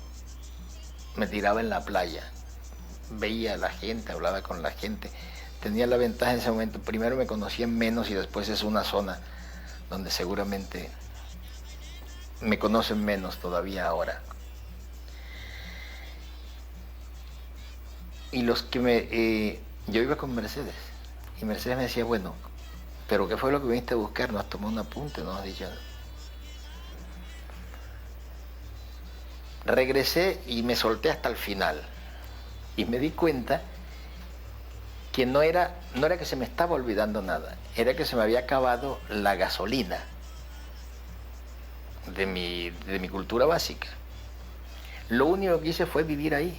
me tiraba en la playa, veía a la gente, hablaba con la gente. Tenía la ventaja en ese momento, primero me conocían menos y después es una zona donde seguramente me conocen menos todavía ahora. Y yo iba con Mercedes, y Mercedes me decía, bueno, pero ¿qué fue lo que viniste a buscar? ¿No has tomado un apunte? ¿No has dicho nada? Regresé y me solté hasta el final, y me di cuenta que no era que se me estaba olvidando nada, era que se me había acabado la gasolina de mi cultura básica. Lo único que hice fue vivir ahí.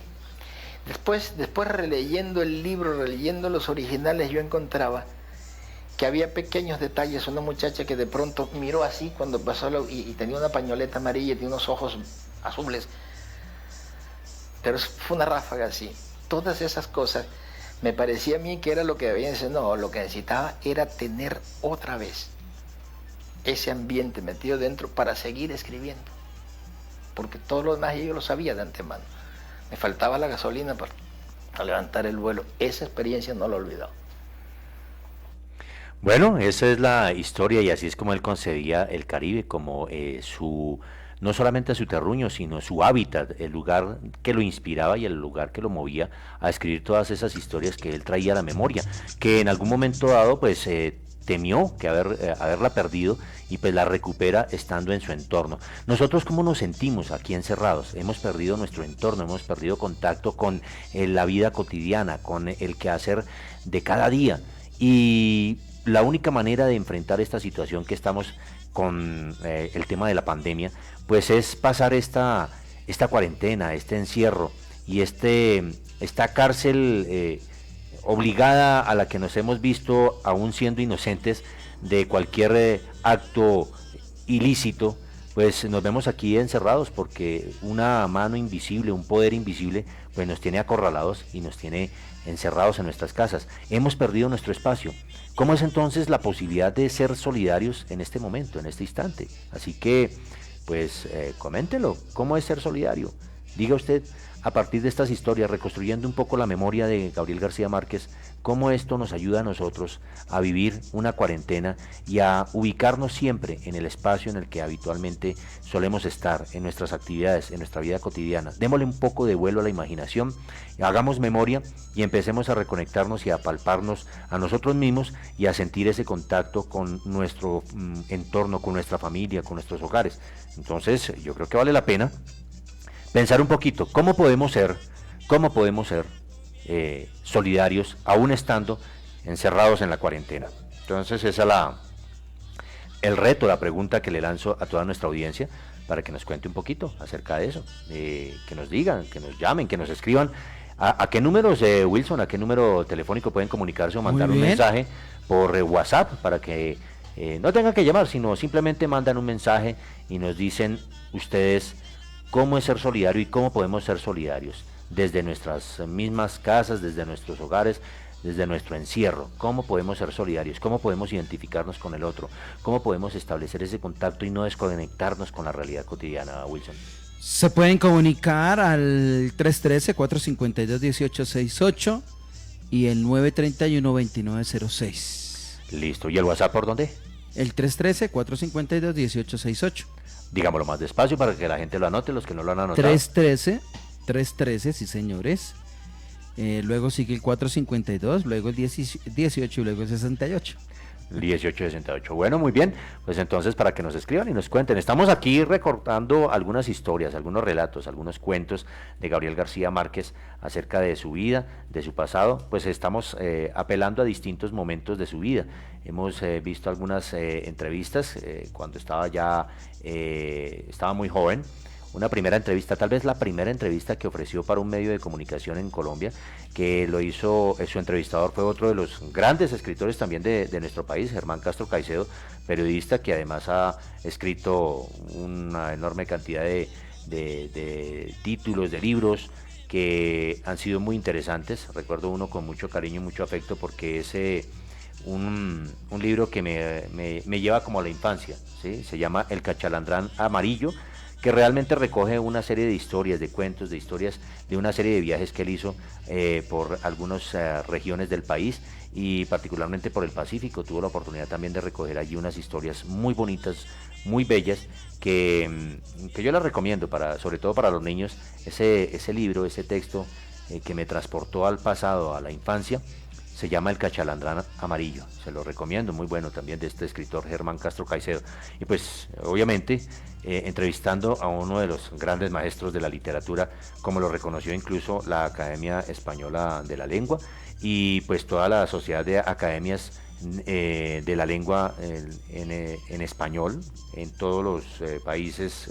Después releyendo el libro, releyendo los originales, yo encontraba que había pequeños detalles. Una muchacha que de pronto miró así cuando pasó y tenía una pañoleta amarilla y tenía unos ojos azules, pero fue una ráfaga así. Todas esas cosas me parecía a mí que era lo que había enseñado. No, lo que necesitaba era tener otra vez ese ambiente metido dentro para seguir escribiendo, porque todo lo demás yo lo sabía de antemano. Me faltaba la gasolina para levantar el vuelo. Esa experiencia no la he olvidado. Bueno, esa es la historia, y así es como él concebía el Caribe, como no solamente su terruño, sino su hábitat, el lugar que lo inspiraba y el lugar que lo movía a escribir todas esas historias que él traía a la memoria, que en algún momento dado pues temió que haberla perdido y pues la recupera estando en su entorno. Nosotros, ¿cómo nos sentimos aquí encerrados? Hemos perdido nuestro entorno, hemos perdido contacto con la vida cotidiana, con el quehacer de cada día, y la única manera de enfrentar esta situación que estamos con el tema de la pandemia, pues es pasar esta cuarentena, este encierro y esta cárcel obligada a la que nos hemos visto, aún siendo inocentes de cualquier acto ilícito, pues nos vemos aquí encerrados porque una mano invisible, un poder invisible, pues nos tiene acorralados y nos tiene encerrados en nuestras casas. Hemos perdido nuestro espacio. ¿Cómo es entonces la posibilidad de ser solidarios en este momento, en este instante? Así que, pues, coméntelo. ¿Cómo es ser solidario? Diga usted, a partir de estas historias, reconstruyendo un poco la memoria de Gabriel García Márquez, cómo esto nos ayuda a nosotros a vivir una cuarentena y a ubicarnos siempre en el espacio en el que habitualmente solemos estar, en nuestras actividades, en nuestra vida cotidiana. Démosle un poco de vuelo a la imaginación, hagamos memoria y empecemos a reconectarnos y a palparnos a nosotros mismos y a sentir ese contacto con nuestro entorno, con nuestra familia, con nuestros hogares. Entonces, yo creo que vale la pena pensar un poquito cómo podemos ser solidarios aún estando encerrados en la cuarentena. Entonces esa es el reto, la pregunta que le lanzo a toda nuestra audiencia para que nos cuente un poquito acerca de eso, que nos digan, que nos llamen, que nos escriban. ¿A qué números, Wilson, a qué número telefónico pueden comunicarse o mandar un mensaje por WhatsApp para que no tengan que llamar, sino simplemente mandan un mensaje y nos dicen ustedes cómo es ser solidario y cómo podemos ser solidarios desde nuestras mismas casas, desde nuestros hogares, desde nuestro encierro? ¿Cómo podemos ser solidarios? ¿Cómo podemos identificarnos con el otro? ¿Cómo podemos establecer ese contacto y no desconectarnos con la realidad cotidiana, Wilson? Se pueden comunicar al 313-452-1868 y el 931-2906. Listo. ¿Y el WhatsApp por dónde? El 313-452-1868. Digámoslo más despacio para que la gente lo anote, los que no lo han anotado. 313, sí señores. Luego sigue el 452, luego el 18 y luego el 68. 1868. Bueno, muy bien. Pues entonces para que nos escriban y nos cuenten. Estamos aquí recortando algunas historias, algunos relatos, algunos cuentos de Gabriel García Márquez acerca de su vida, de su pasado. Pues estamos apelando a distintos momentos de su vida. Hemos visto algunas entrevistas cuando estaba muy joven. Una primera entrevista, tal vez la primera entrevista que ofreció para un medio de comunicación en Colombia, que lo hizo, su entrevistador fue otro de los grandes escritores también de nuestro país, Germán Castro Caicedo, periodista que además ha escrito una enorme cantidad de títulos, de libros que han sido muy interesantes. Recuerdo uno con mucho cariño y mucho afecto porque es un libro que me lleva como a la infancia, ¿sí? Se llama El Cachalandrán Amarillo, que realmente recoge una serie de historias, de cuentos, de historias de una serie de viajes que él hizo por algunas regiones del país y particularmente por el Pacífico. Tuvo la oportunidad también de recoger allí unas historias muy bonitas, muy bellas, que yo las recomiendo, sobre todo para los niños. Ese libro, ese texto que me transportó al pasado, a la infancia, se llama El Cachalandrán Amarillo. Se lo recomiendo, muy bueno también, de este escritor Germán Castro Caicedo. Y pues obviamente entrevistando a uno de los grandes maestros de la literatura, como lo reconoció incluso la Academia Española de la Lengua y pues toda la sociedad de academias de la lengua en español en todos los países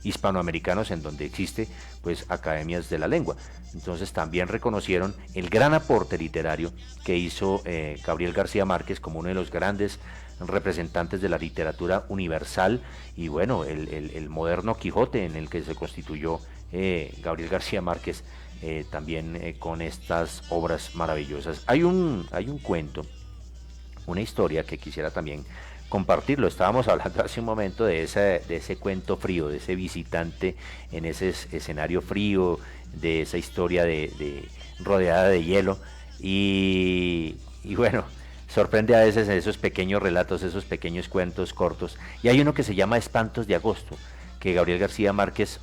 hispanoamericanos en donde existe pues academias de la lengua. Entonces también reconocieron el gran aporte literario que hizo Gabriel García Márquez como uno de los grandes representantes de la literatura universal y bueno, el moderno Quijote en el que se constituyó Gabriel García Márquez también con estas obras maravillosas. Hay un cuento, una historia que quisiera también compartirlo. Estábamos hablando hace un momento de ese cuento frío, de ese visitante en ese escenario frío, de esa historia rodeada de hielo y bueno, sorprende a veces esos pequeños relatos, esos pequeños cuentos cortos. Y hay uno que se llama Espantos de Agosto, que Gabriel García Márquez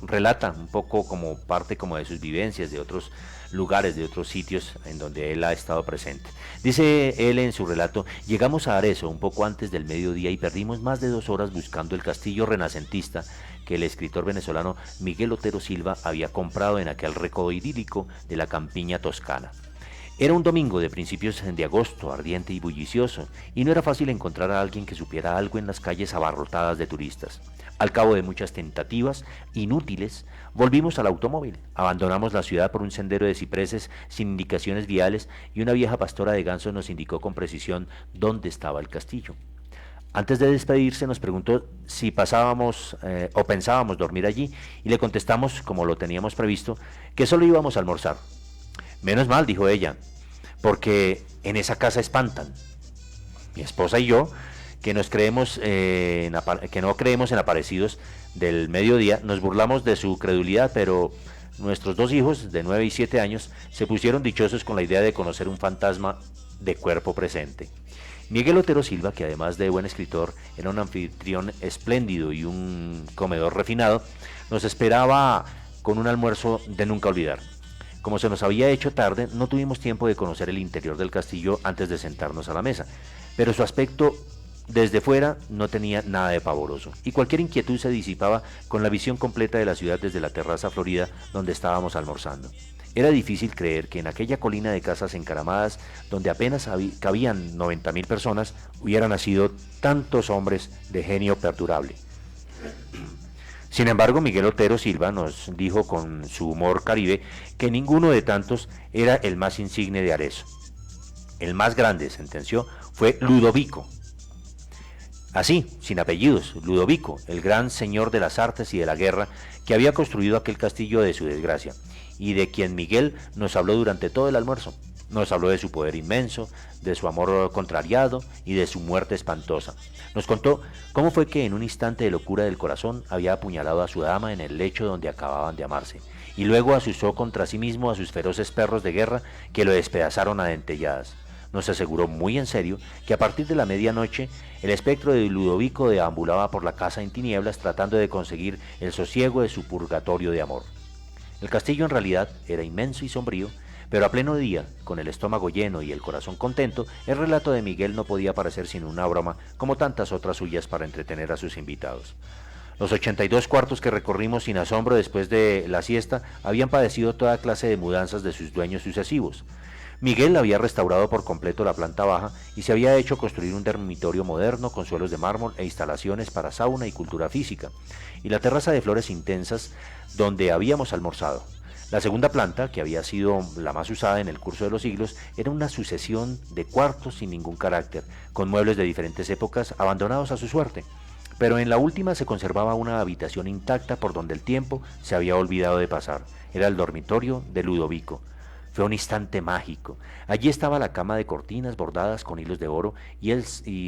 relata un poco como parte como de sus vivencias, de otros lugares, de otros sitios en donde él ha estado presente. Dice él en su relato: llegamos a Arezzo un poco antes del mediodía y perdimos más de 2 horas buscando el castillo renacentista que el escritor venezolano Miguel Otero Silva había comprado en aquel recodo idílico de la campiña toscana. Era un domingo de principios de agosto, ardiente y bullicioso, y no era fácil encontrar a alguien que supiera algo en las calles abarrotadas de turistas. Al cabo de muchas tentativas inútiles, volvimos al automóvil, abandonamos la ciudad por un sendero de cipreses sin indicaciones viales y una vieja pastora de gansos nos indicó con precisión dónde estaba el castillo. Antes de despedirse nos preguntó si pasábamos o pensábamos dormir allí y le contestamos, como lo teníamos previsto, que solo íbamos a almorzar. Menos mal, dijo ella, porque en esa casa espantan. Mi esposa y yo, que no creemos en aparecidos del mediodía, nos burlamos de su credulidad, pero nuestros 2 hijos, de 9 y 7 años, se pusieron dichosos con la idea de conocer un fantasma de cuerpo presente. Miguel Otero Silva, que además de buen escritor, era un anfitrión espléndido y un comedor refinado, nos esperaba con un almuerzo de nunca olvidar. Como se nos había hecho tarde, no tuvimos tiempo de conocer el interior del castillo antes de sentarnos a la mesa, pero su aspecto desde fuera no tenía nada de pavoroso, y cualquier inquietud se disipaba con la visión completa de la ciudad desde la terraza florida donde estábamos almorzando. Era difícil creer que en aquella colina de casas encaramadas, donde apenas cabían 90.000 personas, hubieran nacido tantos hombres de genio perdurable. Sin embargo, Miguel Otero Silva nos dijo con su humor caribe que ninguno de tantos era el más insigne de Arezzo. El más grande, sentenció, fue Ludovico. Así, sin apellidos, Ludovico, el gran señor de las artes y de la guerra, que había construido aquel castillo de su desgracia, y de quien Miguel nos habló durante todo el almuerzo. Nos habló de su poder inmenso, de su amor contrariado y de su muerte espantosa. Nos contó cómo fue que en un instante de locura del corazón había apuñalado a su dama en el lecho donde acababan de amarse, y luego asusó contra sí mismo a sus feroces perros de guerra que lo despedazaron a dentelladas. Nos aseguró muy en serio que a partir de la medianoche el espectro de Ludovico deambulaba por la casa en tinieblas tratando de conseguir el sosiego de su purgatorio de amor. El castillo en realidad era inmenso y sombrío, pero a pleno día, con el estómago lleno y el corazón contento, el relato de Miguel no podía parecer sino una broma, como tantas otras suyas para entretener a sus invitados. Los 82 cuartos que recorrimos sin asombro después de la siesta habían padecido toda clase de mudanzas de sus dueños sucesivos. Miguel había restaurado por completo la planta baja y se había hecho construir un dormitorio moderno con suelos de mármol e instalaciones para sauna y cultura física, y la terraza de flores intensas donde habíamos almorzado. La segunda planta, que había sido la más usada en el curso de los siglos, era una sucesión de cuartos sin ningún carácter, con muebles de diferentes épocas abandonados a su suerte. Pero en la última se conservaba una habitación intacta por donde el tiempo se había olvidado de pasar. Era el dormitorio de Ludovico. Fue un instante mágico. Allí estaba la cama de cortinas bordadas con hilos de oro y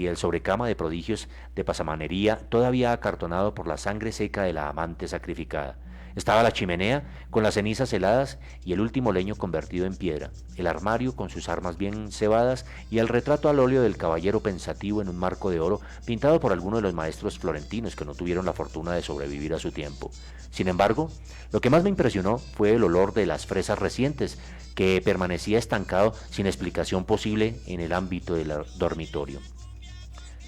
el sobrecama de prodigios de pasamanería todavía acartonado por la sangre seca de la amante sacrificada. Estaba la chimenea con las cenizas heladas y el último leño convertido en piedra, el armario con sus armas bien cebadas y el retrato al óleo del caballero pensativo en un marco de oro pintado por alguno de los maestros florentinos que no tuvieron la fortuna de sobrevivir a su tiempo. Sin embargo, lo que más me impresionó fue el olor de las fresas recientes que permanecía estancado sin explicación posible en el ámbito del dormitorio.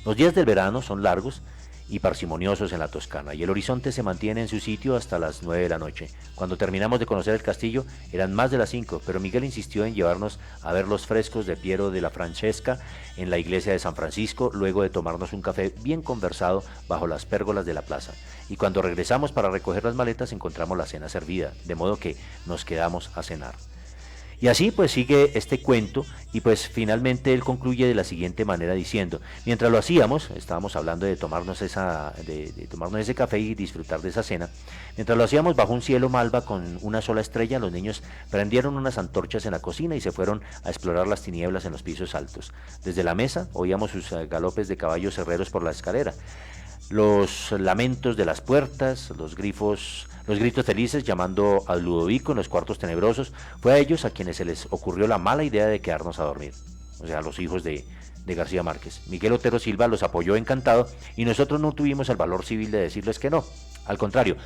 Los días del verano son largos y parsimoniosos en la Toscana, y el horizonte se mantiene en su sitio hasta las 9 de la noche. Cuando terminamos de conocer el castillo eran más de las 5, pero Miguel insistió en llevarnos a ver los frescos de Piero de la Francesca en la iglesia de San Francisco, luego de tomarnos un café bien conversado bajo las pérgolas de la plaza. Y cuando regresamos para recoger las maletas encontramos la cena servida, de modo que nos quedamos a cenar. Y así pues sigue este cuento y pues finalmente él concluye de la siguiente manera diciendo: mientras lo hacíamos, estábamos hablando de tomarnos ese café y disfrutar de esa cena, mientras lo hacíamos bajo un cielo malva con una sola estrella, los niños prendieron unas antorchas en la cocina y se fueron a explorar las tinieblas en los pisos altos. Desde la mesa oíamos sus galopes de caballos herreros por la escalera, los lamentos de las puertas, los gritos felices llamando a Ludovico en los cuartos tenebrosos. Fue a ellos a quienes se les ocurrió la mala idea de quedarnos a dormir, o sea, a los hijos de García Márquez. Miguel Otero Silva los apoyó encantado y nosotros no tuvimos el valor civil de decirles que no. Al contrario,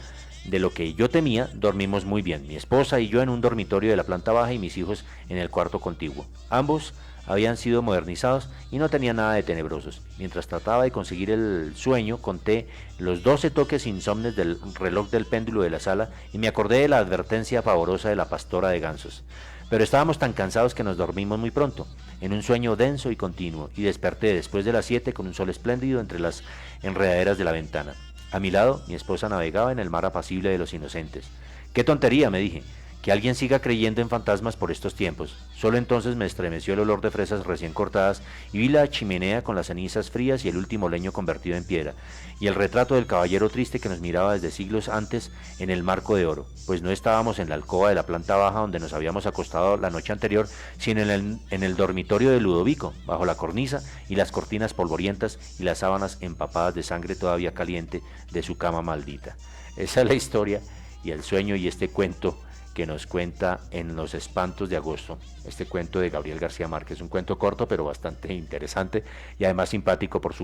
de lo que yo temía, dormimos muy bien, mi esposa y yo en un dormitorio de la planta baja y mis hijos en el cuarto contiguo. Ambos habían sido modernizados y no tenían nada de tenebrosos. Mientras trataba de conseguir el sueño, conté los 12 toques insomnes del reloj del péndulo de la sala y me acordé de la advertencia pavorosa de la pastora de gansos. Pero estábamos tan cansados que nos dormimos muy pronto, en un sueño denso y continuo, y desperté después de las 7 con un sol espléndido entre las enredaderas de la ventana. A mi lado, mi esposa navegaba en el mar apacible de los inocentes. ¡Qué tontería!, me dije, que alguien siga creyendo en fantasmas por estos tiempos. Solo entonces me estremeció el olor de fresas recién cortadas y vi la chimenea con las cenizas frías y el último leño convertido en piedra, y el retrato del caballero triste que nos miraba desde siglos antes en el marco de oro, pues no estábamos en la alcoba de la planta baja donde nos habíamos acostado la noche anterior, sino en el dormitorio de Ludovico, bajo la cornisa y las cortinas polvorientas y las sábanas empapadas de sangre todavía caliente de su cama maldita. Esa es la historia y el sueño y este cuento que nos cuenta en Los Espantos de Agosto, este cuento de Gabriel García Márquez, un cuento corto pero bastante interesante y además simpático por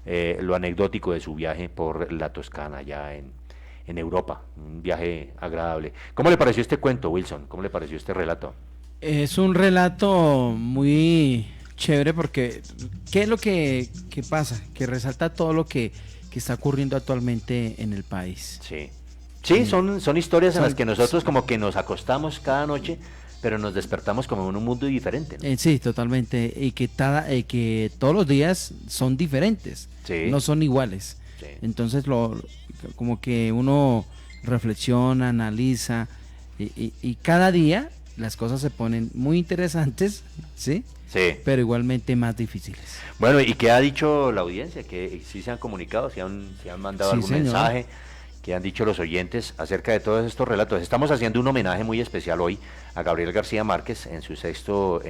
lo anecdótico de su viaje por la Toscana, ya en Europa, un viaje agradable. ¿Cómo le pareció este cuento, Wilson? ¿Cómo le pareció este relato? Es un relato muy chévere porque ¿qué es lo que pasa? Que resalta todo lo que está ocurriendo actualmente en el país. Sí. Sí, son historias en las que nosotros como que nos acostamos cada noche, pero nos despertamos como en un mundo diferente, ¿no? Sí, totalmente, y que todos los días son diferentes, sí, no son iguales. Sí. Entonces como que uno reflexiona, analiza, y cada día las cosas se ponen muy interesantes, ¿sí? Sí. Pero igualmente más difíciles. Bueno, ¿y qué ha dicho la audiencia? ¿Que sí se han comunicado, se han mandado algún mensaje? ¿Qué han dicho los oyentes acerca de todos estos relatos? Estamos haciendo un homenaje muy especial hoy a Gabriel García Márquez en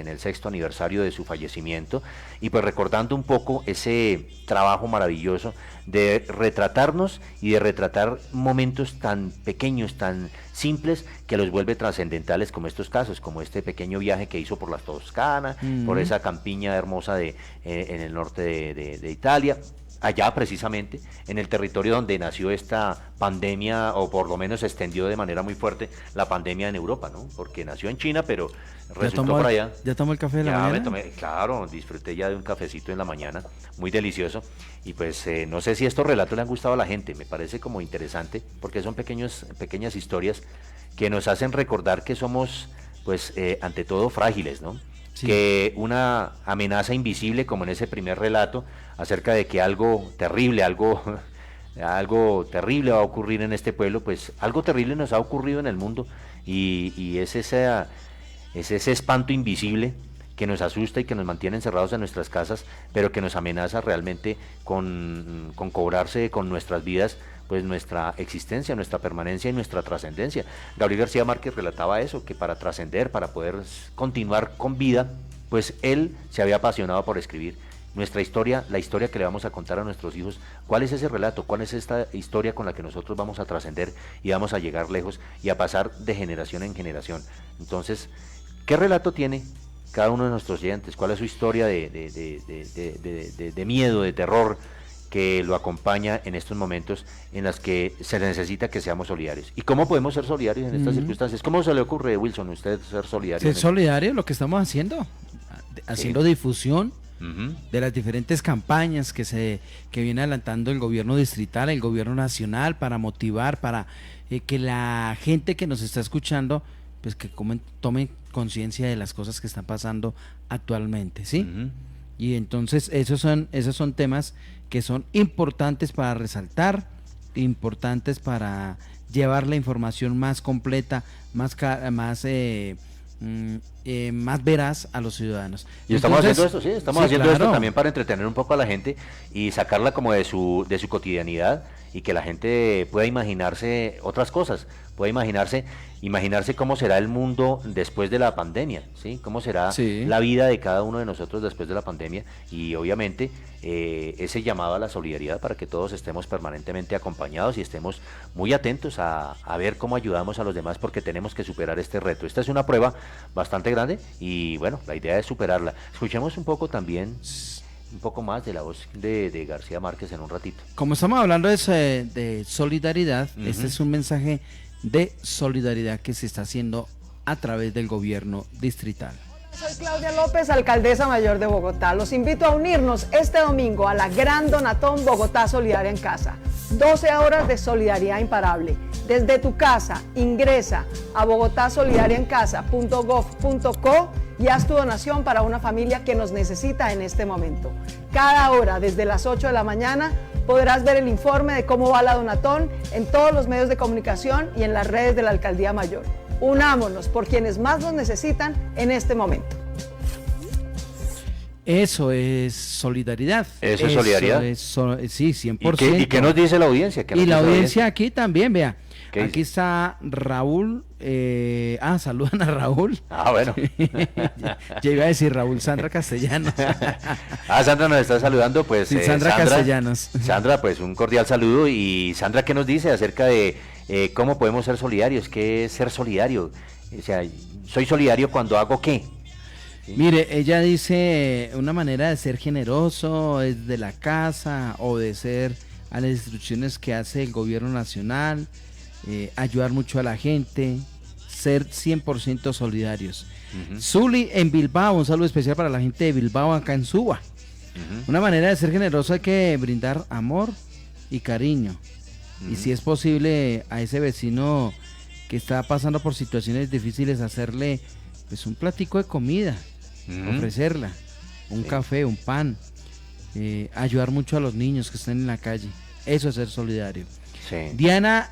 el sexto aniversario de su fallecimiento, y pues recordando un poco ese trabajo maravilloso de retratarnos y de retratar momentos tan pequeños, tan simples, que los vuelve trascendentales, como estos casos, como este pequeño viaje que hizo por la Toscana, por esa campiña hermosa en el norte de Italia, allá precisamente, en el territorio donde nació esta pandemia, o por lo menos se extendió de manera muy fuerte la pandemia en Europa, ¿no? Porque nació en China, pero resultó por allá. ¿Ya tomó el café de la mañana? Claro, disfruté ya de un cafecito en la mañana, muy delicioso, y pues no sé si estos relatos le han gustado a la gente, me parece como interesante, porque son pequeñas historias que nos hacen recordar que somos, pues, ante todo frágiles, ¿no? Sí. Que una amenaza invisible, como en ese primer relato, acerca de que algo terrible va a ocurrir en este pueblo, pues algo terrible nos ha ocurrido en el mundo, y es ese espanto invisible que nos asusta y que nos mantiene encerrados en nuestras casas, pero que nos amenaza realmente con cobrarse con nuestras vidas, pues nuestra existencia, nuestra permanencia y nuestra trascendencia. Gabriel García Márquez relataba eso, que para trascender, para poder continuar con vida, pues él se había apasionado por escribir nuestra historia, la historia que le vamos a contar a nuestros hijos. ¿Cuál es ese relato? ¿Cuál es esta historia con la que nosotros vamos a trascender y vamos a llegar lejos y a pasar de generación en generación? Entonces, ¿qué relato tiene cada uno de nuestros oyentes? ¿Cuál es su historia de miedo, de terror, que lo acompaña en estos momentos en los que se necesita que seamos solidarios? ¿Y cómo podemos ser solidarios en estas circunstancias? ¿Cómo se le ocurre, Wilson, a usted ser solidario? Ser solidario, lo que estamos haciendo difusión de las diferentes campañas que viene adelantando el gobierno distrital, el gobierno nacional, para motivar, para que la gente que nos está escuchando, pues que tomen conciencia de las cosas que están pasando actualmente, ¿sí? Y entonces esos son temas que son importantes para resaltar, importantes para llevar la información más completa, más veraz a los ciudadanos. Y estamos haciendo esto, sí, haciendo esto también para entretener un poco a la gente y sacarla como de su cotidianidad, y que la gente pueda imaginarse otras cosas, pueda imaginarse cómo será el mundo después de la pandemia, ¿sí? Cómo será la vida de cada uno de nosotros después de la pandemia, y obviamente ese llamado a la solidaridad para que todos estemos permanentemente acompañados y estemos muy atentos a ver cómo ayudamos a los demás, porque tenemos que superar este reto. Esta es una prueba bastante grande y bueno, la idea es superarla. Escuchemos un poco también un poco más de la voz de García Márquez en un ratito. Como estamos hablando de solidaridad, este es un mensaje de solidaridad que se está haciendo a través del gobierno distrital. Soy Claudia López, alcaldesa mayor de Bogotá. Los invito a unirnos este domingo a la Gran Donatón Bogotá Solidaria en Casa. 12 horas de solidaridad imparable. Desde tu casa, ingresa a bogotasolidariaencasa.gov.co y haz tu donación para una familia que nos necesita en este momento. Cada hora, desde las 8 de la mañana, podrás ver el informe de cómo va la Donatón en todos los medios de comunicación y en las redes de la Alcaldía Mayor. Unámonos por quienes más nos necesitan en este momento. Eso es solidaridad. ¿Eso es solidaridad? Sí, 100%. ¿Y qué nos dice la audiencia? Y la audiencia aquí también, vea. Aquí está Raúl. Saludan a Raúl. Bueno. Ya iba a decir Raúl, Sandra Castellanos. Sandra nos está saludando, pues. Sí, Sandra Castellanos. Sandra, pues un cordial saludo. Y Sandra, ¿qué nos dice acerca de cómo podemos ser solidarios? ¿Qué es ser solidario? O sea, ¿soy solidario cuando hago qué? ¿Sí? Mire, ella dice una manera de ser generoso es de la casa o de ser a las instrucciones que hace el gobierno nacional, ayudar mucho a la gente, ser 100% solidarios. Zuli en Bilbao, un saludo especial para la gente de Bilbao acá en Suba. Una manera de ser generoso hay que brindar amor y cariño. Y si es posible a ese vecino que está pasando por situaciones difíciles, hacerle pues un platico de comida, ofrecerla, un café, un pan, ayudar mucho a los niños que están en la calle. Eso es ser solidario. Sí. Diana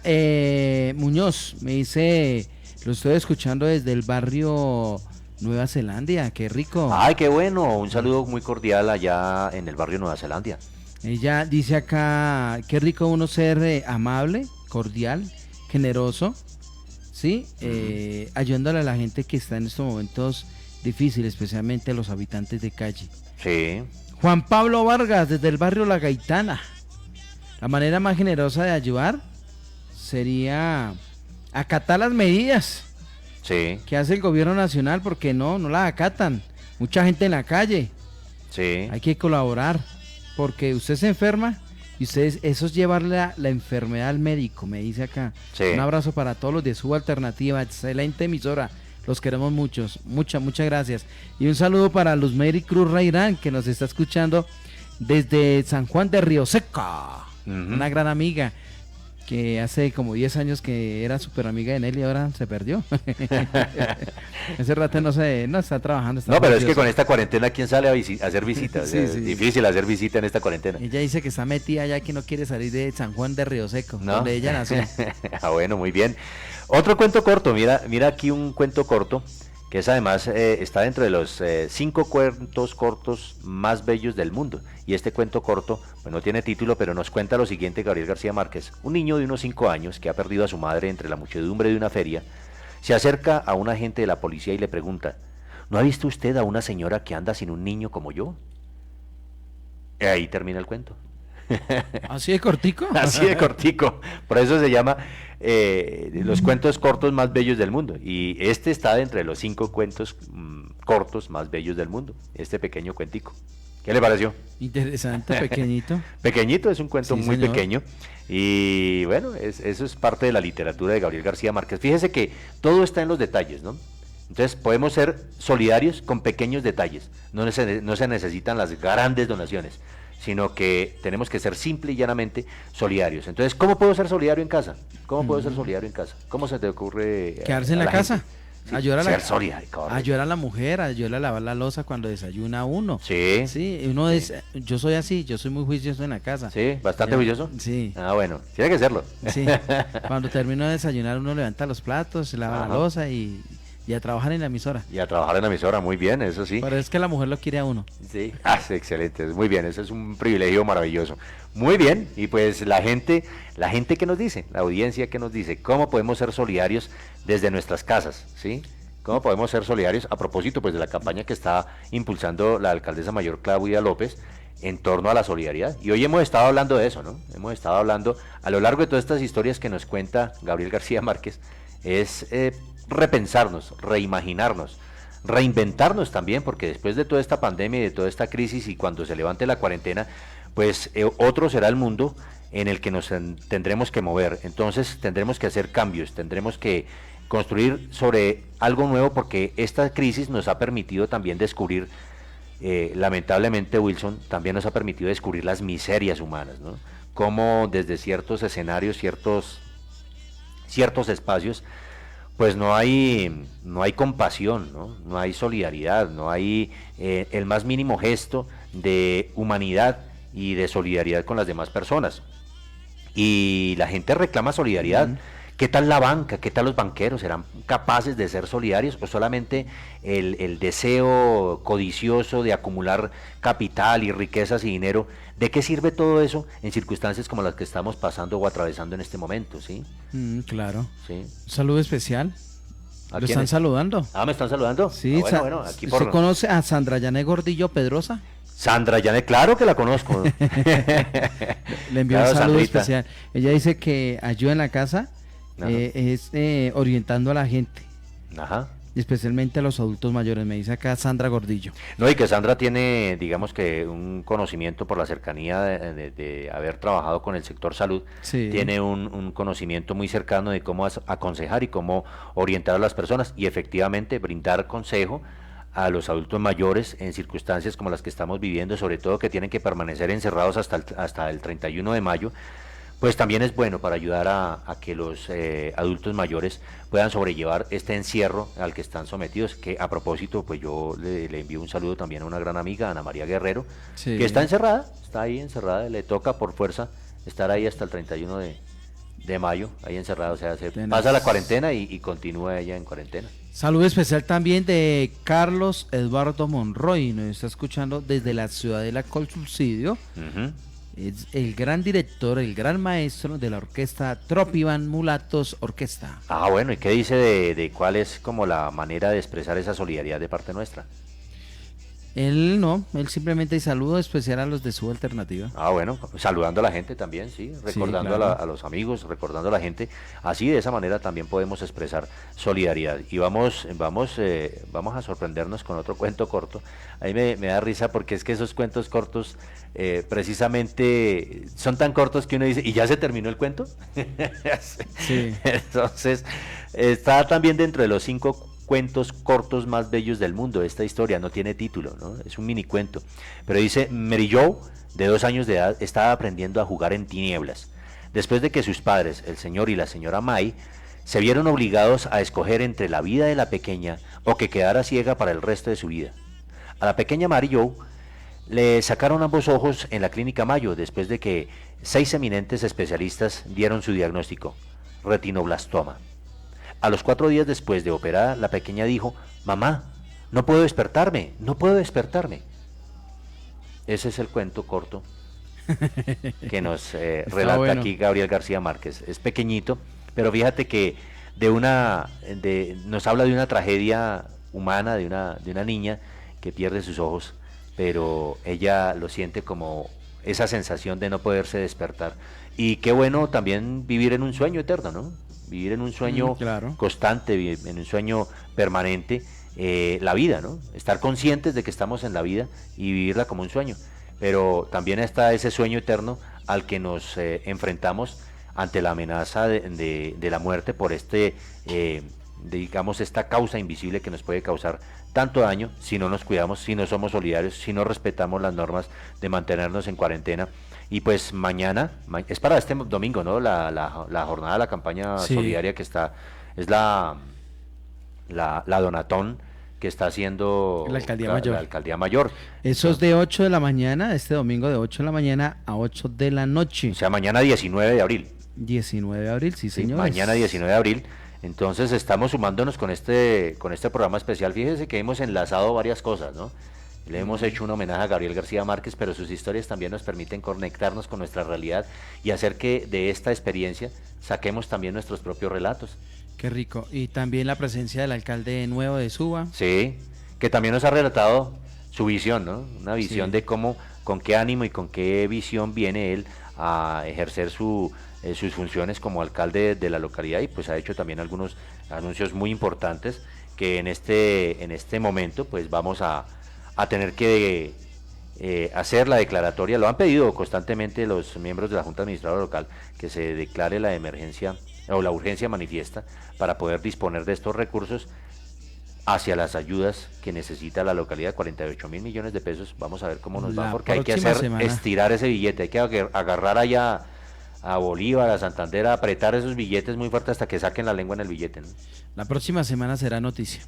Muñoz me dice, lo estoy escuchando desde el barrio Nueva Zelanda, qué rico. Ay, qué bueno, un saludo muy cordial allá en el barrio Nueva Zelanda. Ella dice acá, qué rico uno ser amable, cordial, generoso, ¿sí? Ayudándole a la gente que está en estos momentos difíciles, especialmente a los habitantes de calle. Sí. Juan Pablo Vargas, desde el barrio La Gaitana. La manera más generosa de ayudar sería acatar las medidas que hace el gobierno nacional, porque no las acatan. Mucha gente en la calle. Sí. Hay que colaborar, porque usted se enferma y ustedes, eso es llevarle la enfermedad al médico, me dice acá. Sí. Un abrazo para todos los de Suba Alternativa, excelente emisora. Los queremos muchas gracias. Y un saludo para Luz Mary Cruz Rairán, que nos está escuchando desde San Juan de Río Seca. Una gran amiga que hace como 10 años que era súper amiga de Nelly y ahora se perdió. Ese rato no está trabajando. Pero nerviosa. Es que con esta cuarentena, ¿quién sale a hacer visitas? Es difícil hacer visita en esta cuarentena. Ella dice que está metida ya, que no quiere salir de San Juan de Río Seco, donde ella nació. Bueno, muy bien. Otro cuento corto, mira aquí un cuento corto, que es además está dentro de los 5 cuentos cortos más bellos del mundo. Y este cuento corto, pues no tiene título, pero nos cuenta lo siguiente Gabriel García Márquez. Un niño de unos 5 años que ha perdido a su madre entre la muchedumbre de una feria, se acerca a un agente de la policía y le pregunta: ¿no ha visto usted a una señora que anda sin un niño como yo? Y ahí termina el cuento. ¿Así de cortico? Así de cortico. Por eso se llama los cuentos cortos más bellos del mundo. Y este está dentro de los 5 cuentos cortos más bellos del mundo. Este pequeño cuentico. ¿Qué le pareció? Interesante, pequeñito. Pequeñito, es un cuento muy pequeño. Y bueno, eso es parte de la literatura de Gabriel García Márquez. Fíjese que todo está en los detalles, ¿no? Entonces podemos ser solidarios con pequeños detalles. No se necesitan las grandes donaciones, sino que tenemos que ser simple y llanamente solidarios. Entonces, ¿cómo puedo ser solidario en casa? ¿Cómo puedo ser solidario en casa? ¿Cómo se te ocurre? Quedarse en la casa. Sí, ayudar ser solidario. Ayudar a la mujer, ayudar a lavar la loza cuando desayuna uno. Sí. Sí, yo soy así, yo soy muy juicioso en la casa. Sí, bastante juicioso. Sí. Bueno, tiene que serlo. Sí. Cuando termino de desayunar uno levanta los platos, lava la loza y a trabajar en la emisora. Y a trabajar en la emisora, muy bien, eso sí. Pero es que la mujer lo quiere a uno. Sí, excelente, muy bien, eso es un privilegio maravilloso. Muy bien, y pues la gente que nos dice, la audiencia que nos dice, ¿cómo podemos ser solidarios desde nuestras casas? ¿Sí? ¿Cómo podemos ser solidarios? A propósito, pues, de la campaña que está impulsando la alcaldesa mayor Claudia López en torno a la solidaridad. Y hoy hemos estado hablando de eso, ¿no? Hemos estado hablando, a lo largo de todas estas historias que nos cuenta Gabriel García Márquez, es repensarnos, reimaginarnos, reinventarnos también, porque después de toda esta pandemia y de toda esta crisis y cuando se levante la cuarentena, pues otro será el mundo en el que nos tendremos que mover. Entonces tendremos que hacer cambios, tendremos que construir sobre algo nuevo, porque esta crisis nos ha permitido también descubrir, lamentablemente, Wilson, también nos ha permitido descubrir las miserias humanas, ¿no? Cómo desde ciertos escenarios, ciertos espacios, pues no hay compasión, no hay solidaridad, no hay el más mínimo gesto de humanidad y de solidaridad con las demás personas. Y la gente reclama solidaridad. ¿Qué tal la banca? ¿Qué tal los banqueros? ¿Serán capaces de ser solidarios o solamente el deseo codicioso de acumular capital y riquezas y dinero? ¿De qué sirve todo eso en circunstancias como las que estamos pasando o atravesando en este momento? ¿Sí? Claro. Sí. Un saludo especial. ¿Lo están saludando? ¿Me están saludando? Sí, bueno, aquí por... ¿Usted conoce a Sandra Yané Gordillo Pedrosa? Sandra Yané, claro que la conozco. Le envío un saludo especial. Ella dice que ayuda en la casa, es orientando a la gente. Ajá. Especialmente a los adultos mayores, me dice acá Sandra Gordillo. No, y que Sandra tiene, digamos que un conocimiento por la cercanía de haber trabajado con el sector salud, sí. Tiene un conocimiento muy cercano de cómo aconsejar y cómo orientar a las personas y efectivamente brindar consejo a los adultos mayores en circunstancias como las que estamos viviendo, sobre todo que tienen que permanecer encerrados hasta el 31 de mayo, pues también es bueno para ayudar a que los adultos mayores puedan sobrellevar este encierro al que están sometidos, que a propósito, pues yo le envío un saludo también a una gran amiga, Ana María Guerrero, sí. Que está encerrada, está ahí encerrada, le toca por fuerza estar ahí hasta el 31 de mayo, ahí encerrada, o sea, se pasa la cuarentena y continúa ella en cuarentena. Saludo especial también de Carlos Eduardo Monroy, nos está escuchando desde la Ciudadela Col Subsidio. Es el gran director, el gran maestro de la orquesta Tropivan Mulatos Orquesta. Bueno, ¿y qué dice de cuál es como la manera de expresar esa solidaridad de parte nuestra? Él simplemente saludo especial a los de su alternativa. Bueno, saludando a la gente también, sí, recordando sí, claro. a los amigos, recordando a la gente, así de esa manera también podemos expresar solidaridad. Y vamos a sorprendernos con otro cuento corto. Ahí me da risa porque es que esos cuentos cortos precisamente son tan cortos que uno dice, ¿y ya se terminó el cuento? Sí. Entonces, está también dentro de los 5 cuentos cortos más bellos del mundo. Esta historia no tiene título, ¿no? Es un mini cuento, pero dice: Mary Jo, de 2 años de edad, estaba aprendiendo a jugar en tinieblas, después de que sus padres, el señor y la señora May, se vieron obligados a escoger entre la vida de la pequeña o que quedara ciega para el resto de su vida. A la pequeña Mary Jo le sacaron ambos ojos en la clínica Mayo, después de que 6 eminentes especialistas dieron su diagnóstico: retinoblastoma. A los 4 días después de operada, la pequeña dijo: mamá, no puedo despertarme. Ese es el cuento corto que nos relata aquí Gabriel García Márquez. Es pequeñito, pero fíjate que nos habla de una tragedia humana, de una niña que pierde sus ojos, pero ella lo siente como esa sensación de no poderse despertar. Y qué bueno también vivir en un sueño eterno, ¿no? Vivir en un sueño constante, en un sueño permanente, la vida, ¿no? Estar conscientes de que estamos en la vida y vivirla como un sueño. Pero también está ese sueño eterno al que nos enfrentamos ante la amenaza de la muerte por digamos, esta causa invisible que nos puede causar tanto daño si no nos cuidamos, si no somos solidarios, si no respetamos las normas de mantenernos en cuarentena. Y pues mañana, es para este domingo, ¿no? La jornada de la campaña solidaria que es la Donatón que está haciendo la alcaldía mayor. Eso es de 8 de la mañana, este domingo de 8 de la mañana a 8 de la noche. O sea, mañana 19 de abril. 19 de abril, sí, señores. Mañana 19 de abril. Entonces estamos sumándonos con este programa especial. Fíjese que hemos enlazado varias cosas, ¿no? Le hemos hecho un homenaje a Gabriel García Márquez, pero sus historias también nos permiten conectarnos con nuestra realidad y hacer que de esta experiencia saquemos también nuestros propios relatos. Qué rico. Y también la presencia del alcalde nuevo de Suba. Sí, que también nos ha relatado su visión, ¿no? Una visión de cómo, con qué ánimo y con qué visión viene él a ejercer sus funciones como alcalde de la localidad, y pues ha hecho también algunos anuncios muy importantes que en este momento pues vamos a tener que hacer la declaratoria. Lo han pedido constantemente los miembros de la Junta Administradora Local, que se declare la emergencia o la urgencia manifiesta para poder disponer de estos recursos hacia las ayudas que necesita la localidad, 48.000 millones de pesos. Vamos a ver cómo nos va, porque hay que estirar ese billete, hay que agarrar allá a Bolívar, a Santander, a apretar esos billetes muy fuerte hasta que saquen la lengua en el billete, ¿no? La próxima semana será noticia.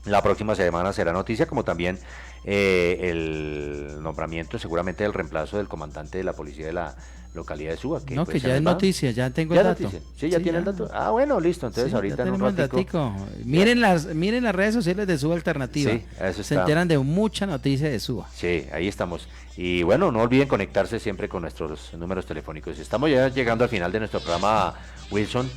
La próxima semana será noticia, como también el nombramiento seguramente del reemplazo del comandante de la policía de la localidad de Suba. No, que ya es noticia, ya tengo el dato. Sí, ya tiene el dato. Ah, bueno, listo, entonces sí, ahorita en un ratico. Miren las redes sociales de Suba Alternativa. Sí, eso está. Se enteran de mucha noticia de Suba. Sí, ahí estamos. Y bueno, no olviden conectarse siempre con nuestros números telefónicos. Estamos ya llegando al final de nuestro programa, Wilson.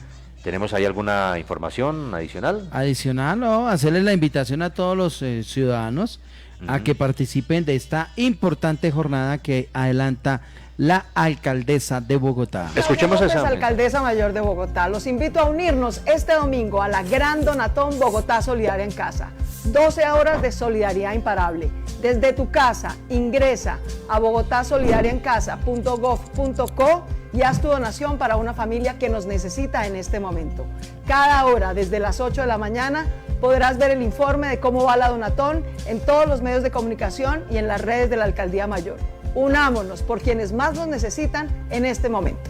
¿Tenemos ahí alguna información adicional? Adicional, no, hacerles la invitación a todos los ciudadanos a que participen de esta importante jornada que adelanta la alcaldesa de Bogotá. Escuchemos esa. Alcaldesa Mayor de Bogotá. Los invito a unirnos este domingo a la Gran Donatón Bogotá Solidaria en Casa. 12 horas de solidaridad imparable. Desde tu casa, ingresa a bogotasolidariaencasa.gov.co y haz tu donación para una familia que nos necesita en este momento. Cada hora, desde las 8 de la mañana, podrás ver el informe de cómo va la donatón en todos los medios de comunicación y en las redes de la Alcaldía Mayor. Unámonos por quienes más nos necesitan en este momento.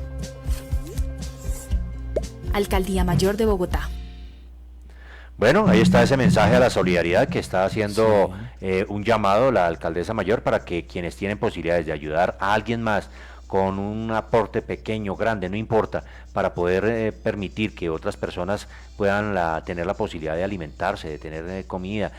Alcaldía Mayor de Bogotá. Bueno, ahí está ese mensaje a la solidaridad que está haciendo un llamado la alcaldesa mayor para que quienes tienen posibilidades de ayudar a alguien más con un aporte pequeño, grande, no importa, para poder permitir que otras personas puedan tener la posibilidad de alimentarse, de tener comida.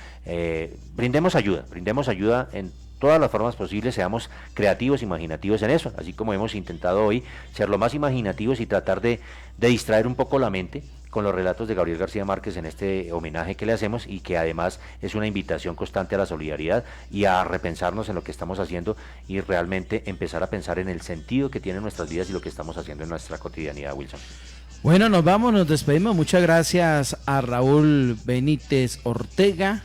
Brindemos ayuda en todas las formas posibles, seamos creativos, imaginativos en eso, así como hemos intentado hoy ser lo más imaginativos y tratar de distraer un poco la mente con los relatos de Gabriel García Márquez en este homenaje que le hacemos, y que además es una invitación constante a la solidaridad y a repensarnos en lo que estamos haciendo y realmente empezar a pensar en el sentido que tienen nuestras vidas y lo que estamos haciendo en nuestra cotidianidad, Wilson. Bueno, nos vamos, nos despedimos. Muchas gracias a Raúl Benítez Ortega,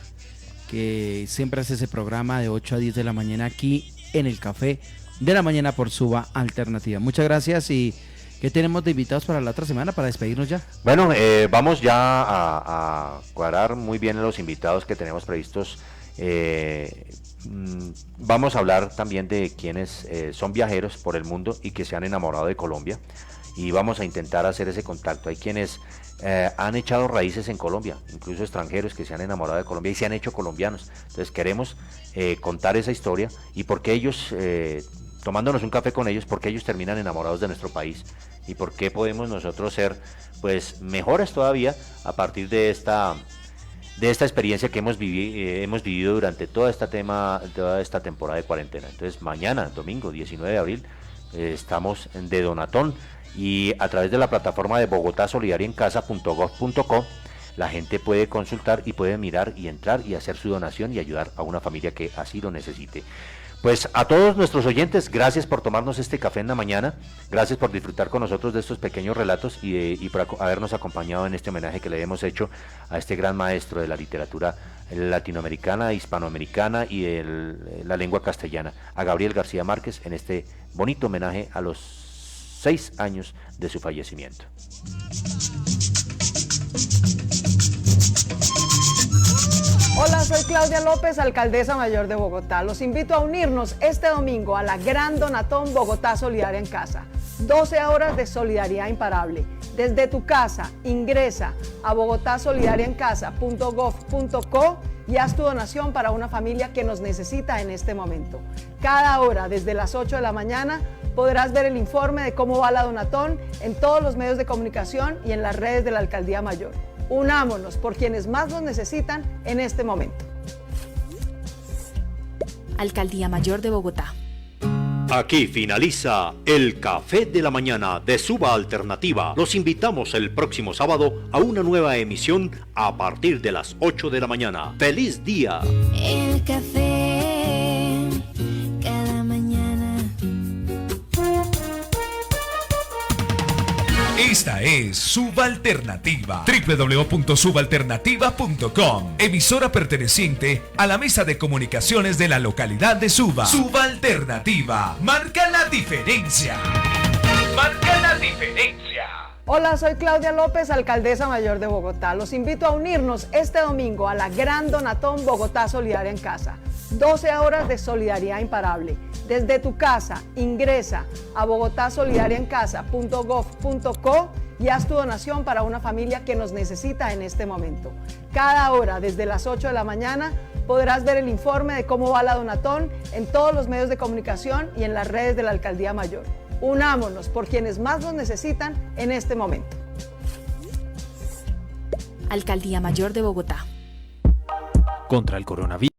que siempre hace ese programa de 8 a 10 de la mañana aquí en el Café de la Mañana por Suba Alternativa. Muchas gracias. Y ¿qué tenemos de invitados para la otra semana para despedirnos ya? Bueno, vamos ya a cuadrar muy bien los invitados que tenemos previstos. Vamos a hablar también de quienes son viajeros por el mundo y que se han enamorado de Colombia, y vamos a intentar hacer ese contacto. Hay quienes han echado raíces en Colombia, incluso extranjeros que se han enamorado de Colombia y se han hecho colombianos. Entonces queremos contar esa historia y por qué ellos, tomándonos un café con ellos, por qué ellos terminan enamorados de nuestro país y por qué podemos nosotros ser pues mejores todavía a partir de esta experiencia que hemos vivido durante toda esta temporada de cuarentena. Entonces mañana, domingo 19 de abril, estamos de donatón, y a través de la plataforma de bogotasolidariaencasa.gov.co la gente puede consultar y puede mirar y entrar y hacer su donación y ayudar a una familia que así lo necesite. Pues a todos nuestros oyentes, gracias por tomarnos este café en la mañana, gracias por disfrutar con nosotros de estos pequeños relatos y por habernos acompañado en este homenaje que le hemos hecho a este gran maestro de la literatura latinoamericana, hispanoamericana y de la lengua castellana, a Gabriel García Márquez, en este bonito homenaje a los 6 años de su fallecimiento. Hola, soy Claudia López, alcaldesa mayor de Bogotá. Los invito a unirnos este domingo a la Gran Donatón Bogotá Solidaria en Casa. 12 horas de solidaridad imparable. Desde tu casa, ingresa a bogotasolidariaencasa.gov.co y haz tu donación para una familia que nos necesita en este momento. Cada hora, desde las 8 de la mañana, podrás ver el informe de cómo va la donatón en todos los medios de comunicación y en las redes de la Alcaldía Mayor. Unámonos por quienes más nos necesitan en este momento. Alcaldía Mayor de Bogotá. Aquí finaliza el Café de la Mañana de Suba Alternativa. Los invitamos el próximo sábado a una nueva emisión a partir de las 8 de la mañana. ¡Feliz día! El café cada mañana. Esta es Subalternativa, www.subalternativa.com, emisora perteneciente a la Mesa de Comunicaciones de la localidad de Suba. Subalternativa, marca la diferencia. Marca la diferencia. Hola, soy Claudia López, alcaldesa mayor de Bogotá. Los invito a unirnos este domingo a la Gran Donatón Bogotá Solidaria en Casa. 12 horas de solidaridad imparable. Desde tu casa, ingresa a bogotasolidariaencasa.gov.co y haz tu donación para una familia que nos necesita en este momento. Cada hora, desde las 8 de la mañana, podrás ver el informe de cómo va la Donatón en todos los medios de comunicación y en las redes de la Alcaldía Mayor. Unámonos por quienes más nos necesitan en este momento. Alcaldía Mayor de Bogotá. Contra el coronavirus.